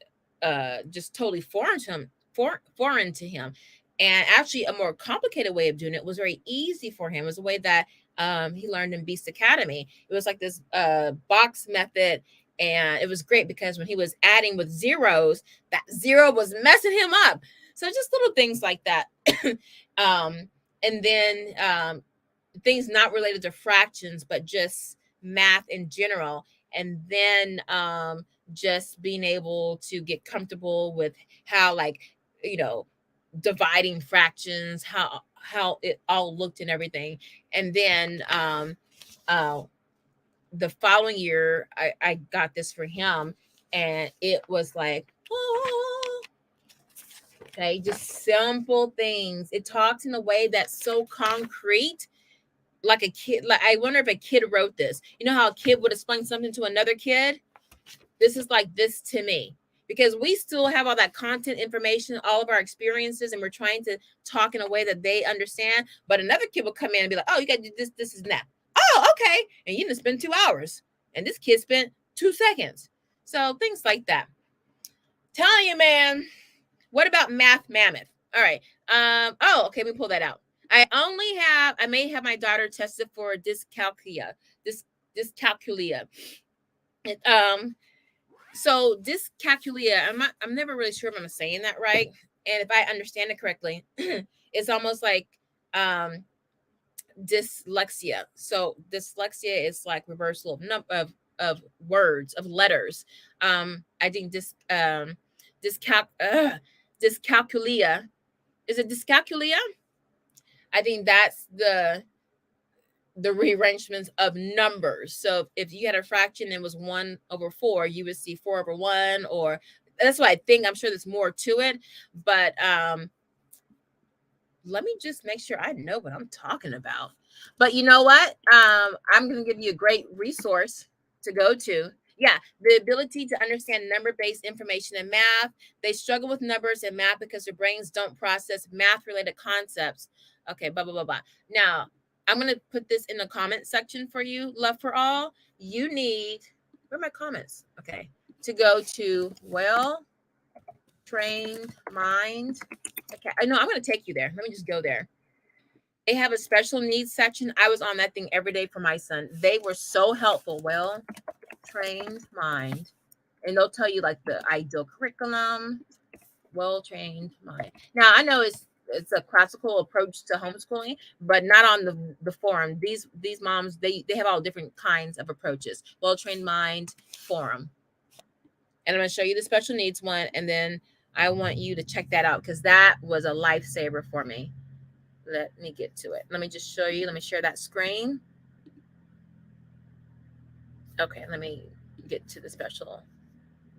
just totally foreign to him. And actually a more complicated way of doing it was very easy for him. It was a way that he learned in Beast Academy. It was like this box method, and it was great because when he was adding with zeros, that zero was messing him up. So just little things like that. And then things not related to fractions, but just math in general. And then just being able to get comfortable with how, like, dividing fractions, how it all looked and everything. And then uh, the following year, I got this for him, and it was like, oh, okay, just simple things. It talks in a way that's so concrete, like a kid. Like, I wonder if a kid wrote this. You know how a kid would explain something to another kid? This is like this to me, because we still have all that content information, all of our experiences, and we're trying to talk in a way that they understand. But another kid will come in and be like, oh, you got to do this, this, and that. Oh, okay. And you didn't spend 2 hours. And this kid spent 2 seconds. So things like that. Telling you, man. What about Math Mammoth? All right. Oh, okay, let me pull that out. I may have my daughter tested for dyscalculia. Dyscalculia. So dyscalculia, I'm never really sure if I'm saying that right. And if I understand it correctly, it's almost like dyslexia. So dyslexia is like reversal of words, of letters. I think dyscalculia. Is it dyscalculia? I think that's the rearrangements of numbers. So if you had a fraction and it was 1/4, you would see 4/1, or that's what I think. I'm sure there's more to it, but let me just make sure I know what I'm talking about. But you know what? I'm going to give you a great resource to go to. Yeah, the ability to understand number-based information in math. They struggle with numbers and math because their brains don't process math-related concepts. Okay, blah, blah, blah, blah. Now, I'm going to put this in the comment section for you, Love for All. You need, where are my comments? Okay, to go to Well-Trained Mind. Okay, I know I'm going to take you there. Let me just go there. They have a special needs section. I was on that thing every day for my son. They were so helpful. Well-Trained Mind. And they'll tell you like the ideal curriculum. Well-Trained Mind. Now, I know it's a classical approach to homeschooling, but not on the forum. These moms, they have all different kinds of approaches. Well-Trained Mind forum. And I'm going to show you the special needs one, and then I want you to check that out, because that was a lifesaver for me. Let me get to it. Let me just show you. Let me share that screen. Okay, let me get to the special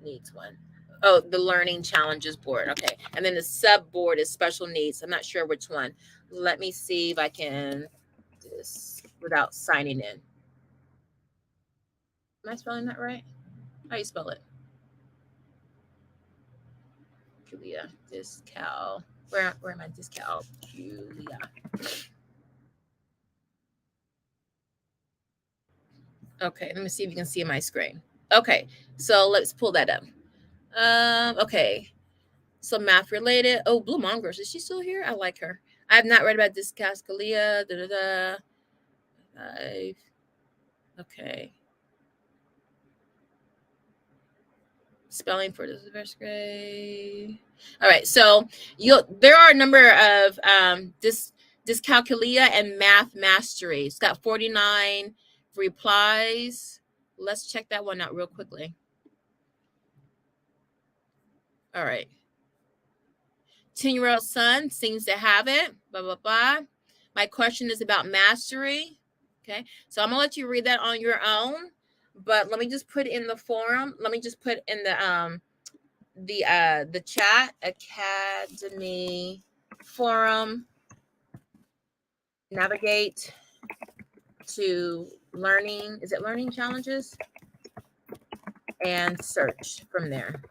needs one. Oh, the learning challenges board. Okay, and then the sub board is special needs. I'm not sure which one. Let me see if I can do this without signing in. Am I spelling that right? How do you spell it? Julia, discal. Where am I? Discal. Julia. Okay, let me see if you can see my screen. Okay, so let's pull that up. Okay. So math related. Oh, Blue Mongoose. Is she still here? I like her. I have not read about dyscalculia. Okay. Spelling for this first grade. All right. So there are a number of dyscalculia and math mastery. It's got 49 replies. Let's check that one out real quickly. All right. 10-year-old son seems to have it. Blah, blah, blah. My question is about mastery. Okay. So I'm going to let you read that on your own. But let me just put in the forum. Let me just put in the chat, Academy forum. Navigate to learning. Is it learning challenges? And search from there.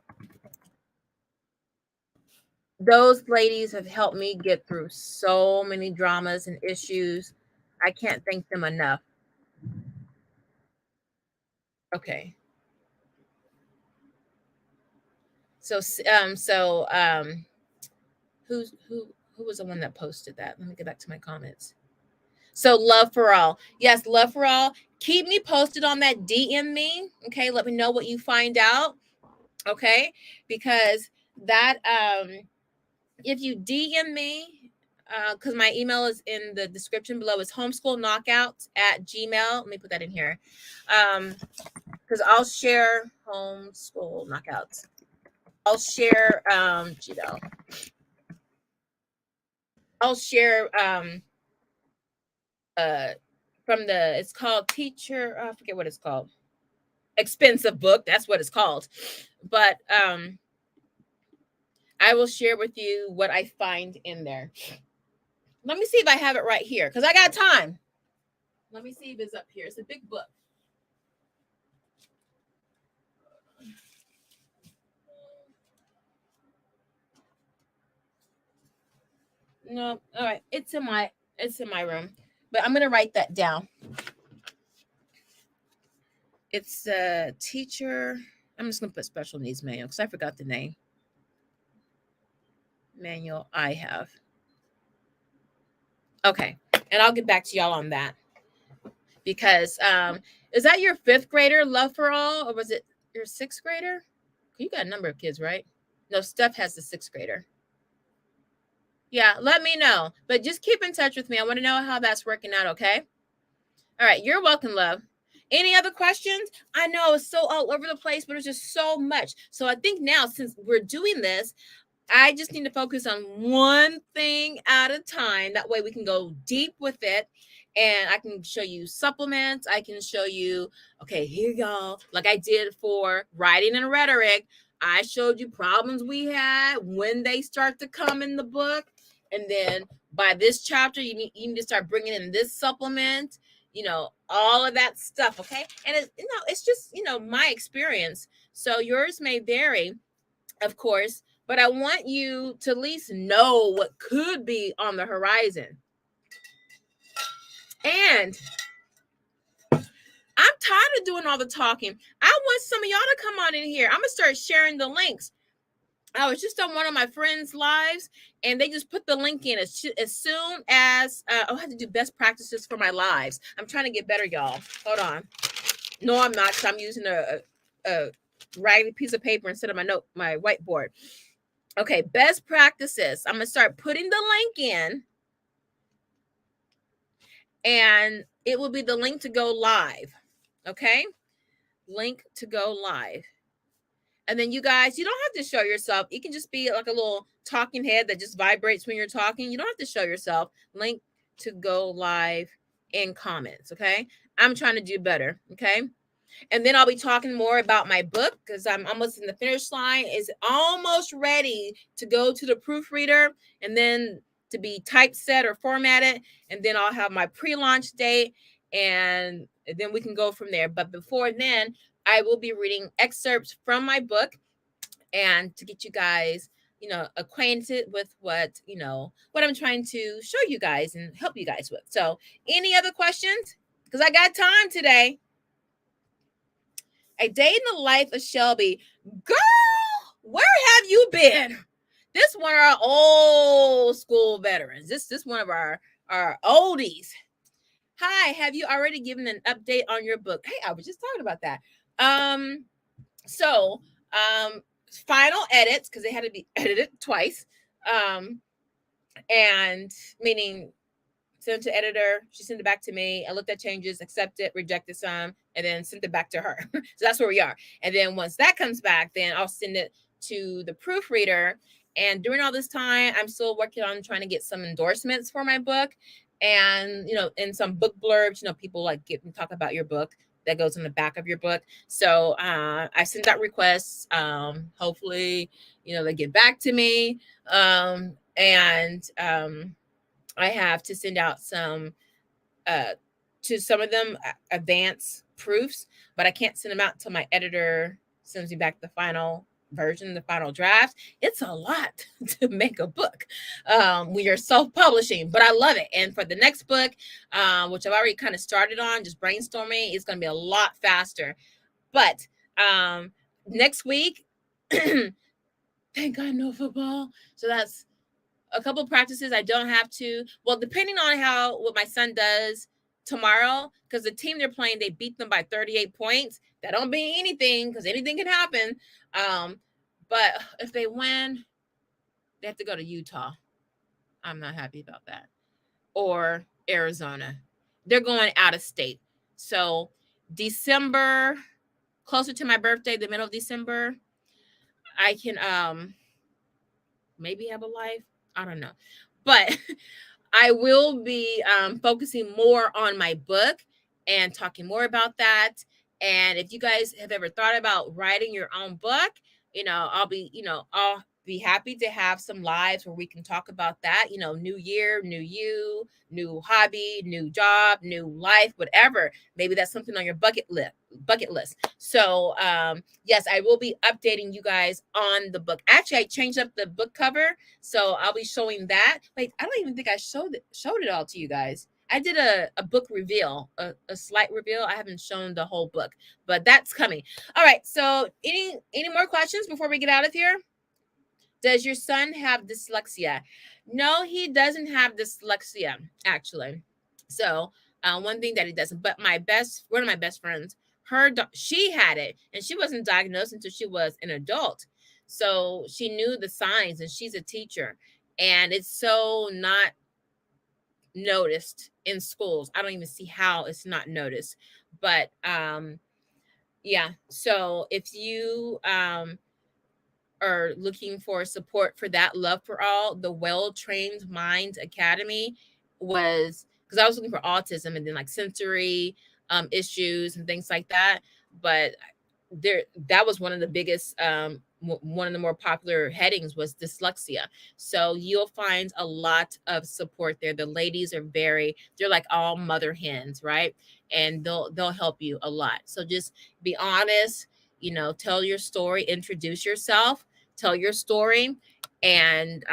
Those ladies have helped me get through so many dramas and issues. I can't thank them enough. Okay. So who was the one that posted that? Let me get back to my comments. So Love for All. Yes, Love for All. Keep me posted on that. DM me. Okay, let me know what you find out. Okay, because that if you DM me, because my email is in the description below, is homeschoolknockouts@gmail. Let me put that in here. Because I'll share homeschool knockouts. I'll share Gmail. I'll share from the, it's called Teacher, I forget what it's called. Expensive book, that's what it's called. But I will share with you what I find in there. Let me see if I have it right here because I got time. Let me see if it's up here. It's a big book. No, all right. It's in my room. But I'm gonna write that down. It's a teacher. I'm just gonna put special needs manual because I forgot the name. Manual I have. Okay. And I'll get back to y'all on that. Because is that your 5th grader, Love for All, or was it your 6th grader? You got a number of kids, right? No, Steph has the 6th grader. Yeah, let me know. But just keep in touch with me. I want to know how that's working out, okay? All right, you're welcome, love. Any other questions? I know it's so all over the place, but it's just so much. So I think now, since we're doing this, I just need to focus on one thing at a time. That way we can go deep with it. And I can show you supplements. I can show you, okay, here y'all, like I did for writing and rhetoric. I showed you problems we had when they start to come in the book. And then by this chapter, you need to start bringing in this supplement, all of that stuff. Okay. And it's just, my experience. So yours may vary, of course, but I want you to at least know what could be on the horizon. And I'm tired of doing all the talking. I want some of y'all to come on in here. I'm going to start sharing the links. I was just on one of my friends' lives, and they just put the link in as soon as I have to do best practices for my lives. I'm trying to get better, y'all. Hold on. No, I'm not, because I'm using a raggedy piece of paper instead of my whiteboard. Okay, best practices. I'm going to start putting the link in, and it will be the link to go live. Okay? Link to go live. And then you guys, you don't have to show yourself. You can just be like a little talking head that just vibrates when you're talking. You don't have to show yourself. Link to go live in comments. Okay? I'm trying to do better. Okay? And then I'll be talking more about my book because I'm almost in the finish line. It's almost ready to go to the proofreader and then to be typeset or formatted. And then I'll have my pre-launch date and then we can go from there. But before then, I will be reading excerpts from my book and to get you guys, acquainted with what I'm trying to show you guys and help you guys with. So any other questions? Because I got time today. A Day in the Life of Shelby. Girl, where have you been? This one of our old school veterans. This one of our oldies. Hi, have you already given an update on your book? Hey, I was just talking about that. So final edits, because they had to be edited twice. And meaning sent to editor, she sent it back to me. I looked at changes, accepted, rejected some, and then sent it back to her. So that's where we are. And then once that comes back, then I'll send it to the proofreader. And during all this time, I'm still working on trying to get some endorsements for my book. And, in some book blurbs, people like talk about your book that goes in the back of your book. So I sent out requests. Hopefully, they get back to me. I have to send out some to some of them advance proofs, but I can't send them out until my editor sends me back the final version, the final draft. It's a lot to make a book when you're self-publishing, but I love it. And for the next book, which I've already kind of started on, just brainstorming, it's going to be a lot faster. But next week, thank God no football. So that's a couple of practices I don't have to. Well, depending on what my son does tomorrow, because the team they're playing, they beat them by 38 points. That don't mean anything because anything can happen. But if they win, they have to go to Utah. I'm not happy about that. Or Arizona. They're going out of state. So December, closer to my birthday, the middle of December, I can maybe have a life. I don't know. But I will be focusing more on my book and talking more about that. And if you guys have ever thought about writing your own book, I'll be happy to have some lives where we can talk about that. New year, new you, new hobby, new job, new life, whatever. Maybe that's something on your bucket list. So yes, I will be updating you guys on the book. Actually, I changed up the book cover, so I'll be showing that. Wait, I don't even think I showed it all to you guys. I did a book reveal, a slight reveal. I haven't shown the whole book, but that's coming. All right. So any more questions before we get out of here? Does your son have dyslexia? No, he doesn't have dyslexia, actually. So one thing that he doesn't, but one of my best friends, she had it, and she wasn't diagnosed until she was an adult. So she knew the signs, and she's a teacher, and it's so not noticed in schools. I don't even see how it's not noticed. But yeah, so if you are looking for support for that, love for all, the Well Trained Minds Academy was, because I was looking for autism and then like sensory issues and things like that. But that was one of the biggest one of the more popular headings was dyslexia. So you'll find a lot of support there. The ladies are they're like all mother hens, right? And they'll help you a lot. So just be honest, tell your story, introduce yourself, tell your story, and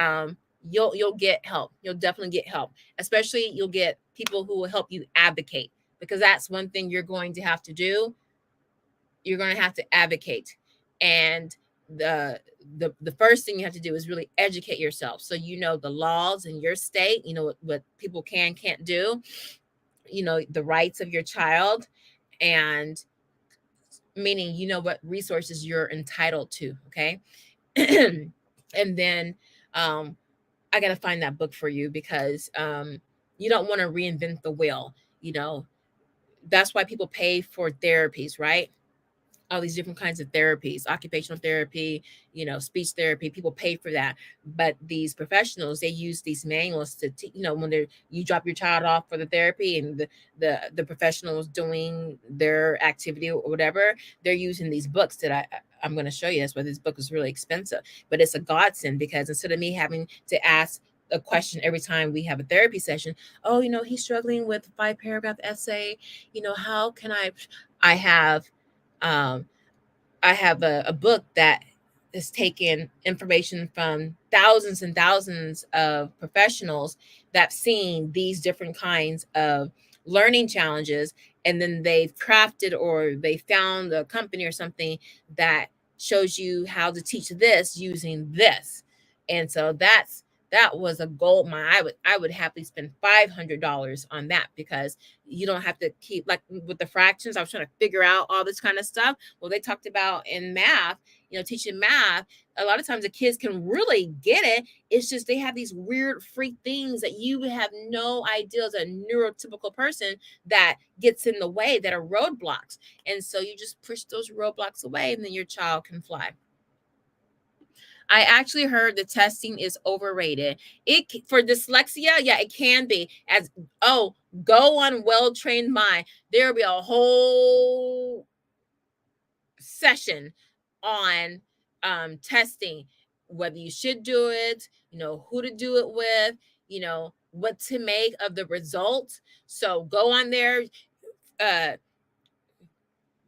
you'll get help. You'll definitely get help. Especially you'll get people who will help you advocate, because that's one thing you're going to have to do. You're going to have to advocate. And the first thing you have to do is really educate yourself, so you know the laws in your state, what people can't do, the rights of your child, and meaning what resources you're entitled to. Okay. And then I got to find that book for you, because you don't want to reinvent the wheel. That's why people pay for therapies, right? All these different kinds of therapies, occupational therapy, speech therapy. People pay for that, but these professionals, they use these manuals to when you drop your child off for the therapy, and the professionals doing their activity or whatever, they're using these books that I'm going to show you. That's why this book is really expensive, but it's a godsend, because instead of me having to ask a question every time we have a therapy session, oh, he's struggling with a 5-paragraph essay, how can I have um, I have a book that has taken information from thousands and thousands of professionals that've seen these different kinds of learning challenges, and then they've crafted, or they found a company or something that shows you how to teach this using this. And so that was a gold mine. I would happily spend $500 on that, because you don't have to keep, like with the fractions. I was trying to figure out all this kind of stuff. Well, they talked about in math, teaching math, a lot of times the kids can really get it. It's just they have these weird freak things that you have no idea as a neurotypical person that gets in the way, that are roadblocks. And so you just push those roadblocks away, and then your child can fly. I actually heard the testing is overrated. For dyslexia, yeah, it can be. Go on Well Trained Mind. There'll be a whole session on testing, whether you should do it, who to do it with, what to make of the results. So go on there,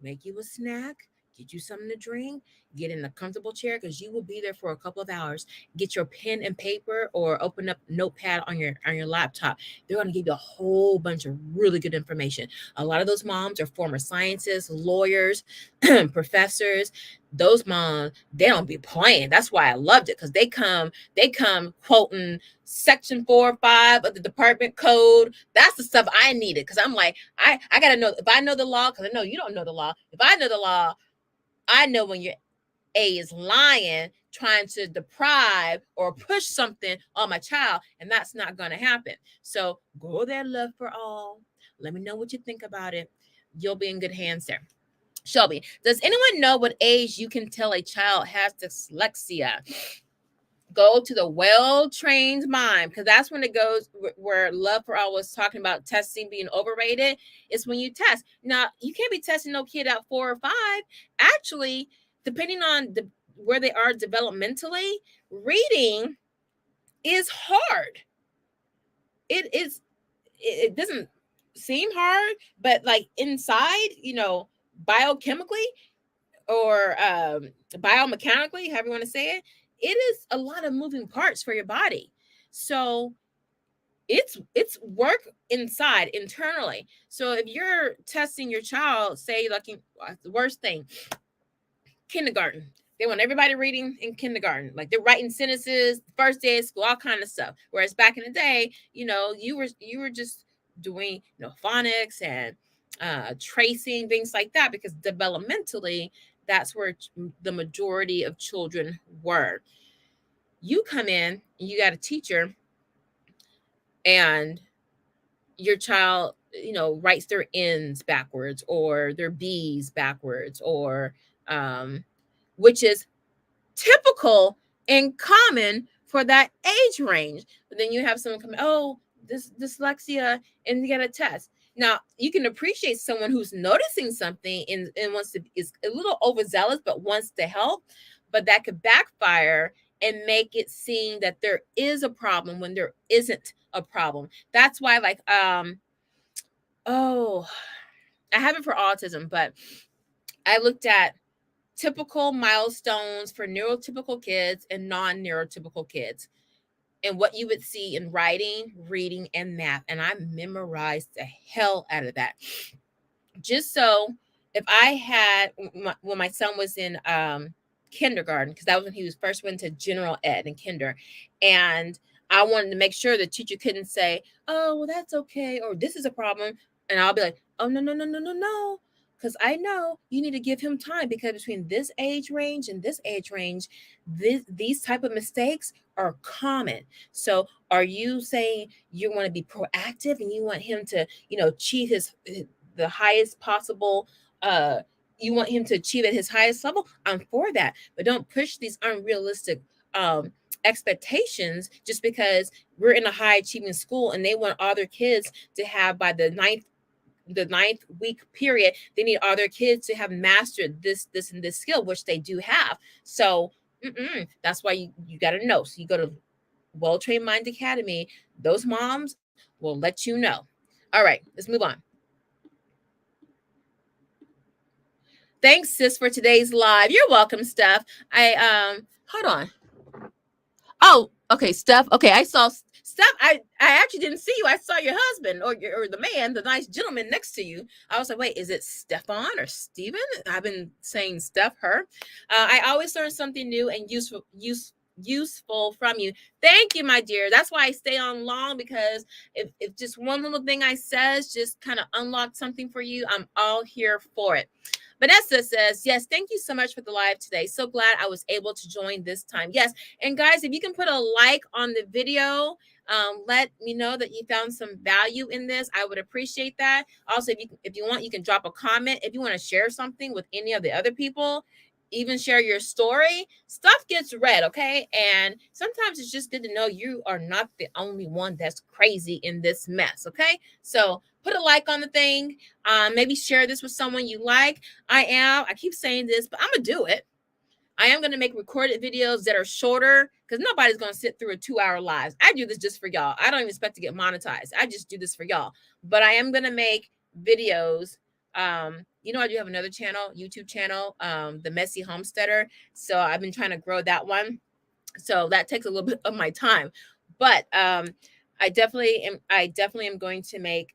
make you a snack, get you something to drink, get in a comfortable chair, because you will be there for a couple of hours. Get your pen and paper, or open up notepad on your laptop. They're going to give you a whole bunch of really good information. A lot of those moms are former scientists, lawyers, professors. Those moms, they don't be playing. That's why I loved it, because they come quoting section 4 or 5 of the department code. That's the stuff I needed, because I'm like, I gotta know. If I know the law, because I know you don't know the law. If I know the law, I know when your A is lying, trying to deprive or push something on my child, and that's not going to happen. So go there, love for all. Let me know what you think about it. You'll be in good hands there. Shelby, does anyone know what age you can tell a child has dyslexia? Go to the well-trained mind, because that's when it goes where Love for All was talking about testing being overrated. It's when you test. Now, you can't be testing no kid at 4 or 5. Actually, depending on where they are developmentally, reading is hard. It is. It doesn't seem hard, but like inside, biochemically or biomechanically, however you want to say it, it is a lot of moving parts for your body. So it's work inside internally. So if you're testing your child, say like the worst thing, kindergarten. They want everybody reading in kindergarten. Like they're writing sentences, first day of school, all kind of stuff. Whereas back in the day, you were just doing, phonics and tracing, things like that, because developmentally, that's where the majority of children were. You come in and you got a teacher and your child, writes their N's backwards or their B's backwards, or which is typical and common for that age range. But then you have someone come, oh, this dyslexia, and you get a test. Now, you can appreciate someone who's noticing something and wants to, is a little overzealous, but wants to help. But that could backfire and make it seem that there is a problem when there isn't a problem. That's why, like, oh, I have it for autism, but I looked at typical milestones for neurotypical kids and non-neurotypical kids, and what you would see in writing, reading, and math. And I memorized the hell out of that. Just so if I had, when my son was in kindergarten, because that was when he was first went to general ed in kinder, and I wanted to make sure the teacher couldn't say, oh, well, that's okay, or this is a problem. And I'll be like, oh, no, no, no, no, no, no. Because I know you need to give him time, because between this age range and this age range, these type of mistakes are common. So are you saying you want to be proactive and you want him to, achieve the highest possible, you want him to achieve at his highest level? I'm for that. But don't push these unrealistic expectations just because we're in a high achieving school and they want all their kids to have, by the ninth week period, they need all their kids to have mastered this and this skill, which they do have. So that's why you got to know. So you go to Well Trained Mind Academy. Those moms will let you know. All right, let's move on. Thanks, sis, for today's live. You're welcome, Steph. Hold on. Oh, okay, Steph. Okay, I saw Steph. I actually didn't see you. I saw your husband or the man, the nice gentleman next to you. I was like, wait, is it Stefan or Steven? I've been saying Steph, her. I always learn something new and useful from you. Thank you, my dear. That's why I stay on long, because if just one little thing I says just kind of unlocked something for you, I'm all here for it. Vanessa says, yes, thank you so much for the live today. So glad I was able to join this time. Yes. And guys, if you can put a like on the video, let me know that you found some value in this. I would appreciate that. Also, if you want, you can drop a comment. If you want to share something with any of the other people, even share your story, stuff gets read, okay? And sometimes it's just good to know you are not the only one that's crazy in this mess, okay? So put a like on the thing. Maybe share this with someone you like. I keep saying this, but I'm going to do it. I am going to make recorded videos that are shorter, because nobody's going to sit through a 2-hour live. I do this just for y'all. I don't even expect to get monetized. I just do this for y'all. But I am going to make videos. I do have another channel, YouTube channel, The Messy Homesteader. So I've been trying to grow that one. So that takes a little bit of my time. But I definitely am going to make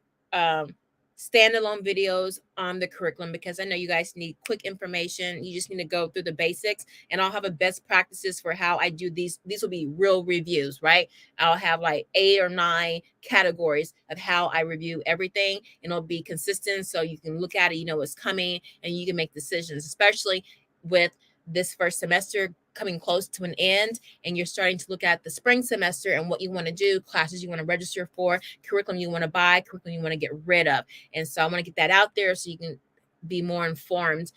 standalone videos on the curriculum, because I know you guys need quick information. You just need to go through the basics, and I'll have a best practices for how I do these. These will be real reviews, right? I'll have like 8 or 9 categories of how I review everything, and it'll be consistent, so you can look at it, you know what's coming, and you can make decisions, especially with this first semester coming close to an end, and you're starting to look at the spring semester and what you want to do, classes you want to register for, curriculum you want to buy, curriculum you want to get rid of. And so I want to get that out there so you can be more informed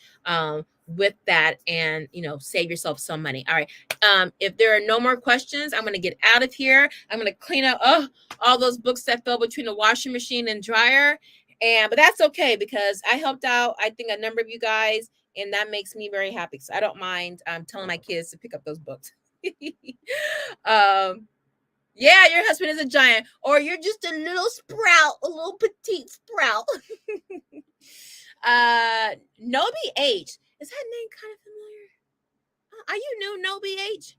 with that and, save yourself some money. All right. If there are no more questions, I'm going to get out of here. I'm going to clean up all those books that fell between the washing machine and dryer. But that's okay because I helped out, I think, a number of you guys, and that makes me very happy. So I don't mind telling my kids to pick up those books. Yeah, your husband is a giant, or you're just a little sprout, a little petite sprout. Nobi H. Is that name kind of familiar? Are you new, Nobi H?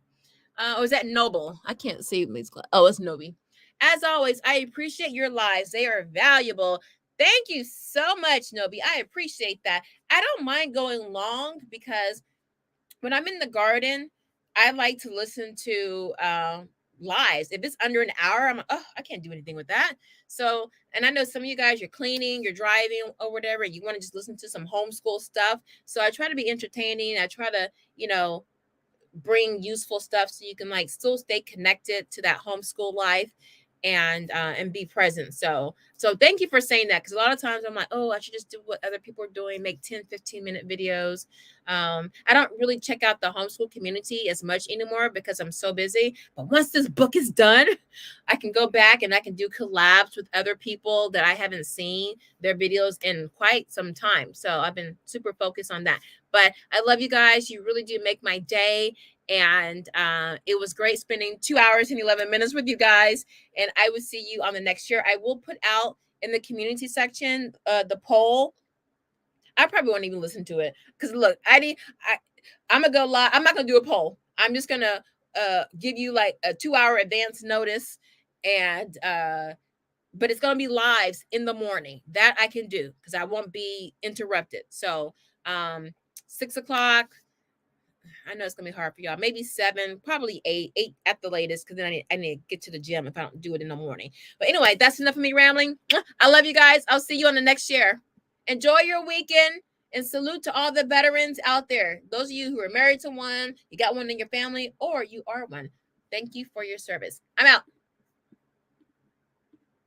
Or is that Noble? I can't see. Oh, it's Nobi. As always, I appreciate your lives. They are valuable. Thank you so much, Nobi. I appreciate that. I don't mind going long because when I'm in the garden, I like to listen to lives. If it's under an hour, I'm like, oh, I can't do anything with that. So, and I know some of you guys, you're cleaning, you're driving or whatever, you want to just listen to some homeschool stuff. So I try to be entertaining. I try to, bring useful stuff so you can like still stay connected to that homeschool life and be present. So thank you for saying that, because a lot of times I'm like, oh, I should just do what other people are doing, make 10-15 minute videos. I don't really check out the homeschool community as much anymore because I'm so busy. But once this book is done, I can go back and I can do collabs with other people that I haven't seen their videos in quite some time. So I've been super focused on that. But I love you guys. You really do make my day. And it was great spending 2 hours and 11 minutes with you guys. And I will see you on the next year. I will put out in the community section the poll. I probably won't even listen to it because look, I'm gonna go live. I'm not gonna do a poll. I'm just gonna give you like a 2-hour advance notice, and but it's gonna be lives in the morning. That I can do because I won't be interrupted. So 6 o'clock. I know it's gonna be hard for y'all. Maybe 7, probably 8 at the latest, because then I need to get to the gym if I don't do it in the morning. But anyway, that's enough of me rambling. I love you guys. I'll see you on the next share. Enjoy your weekend, and salute to all the veterans out there. Those of you who are married to one, you got one in your family, or you are one. Thank you for your service. I'm out.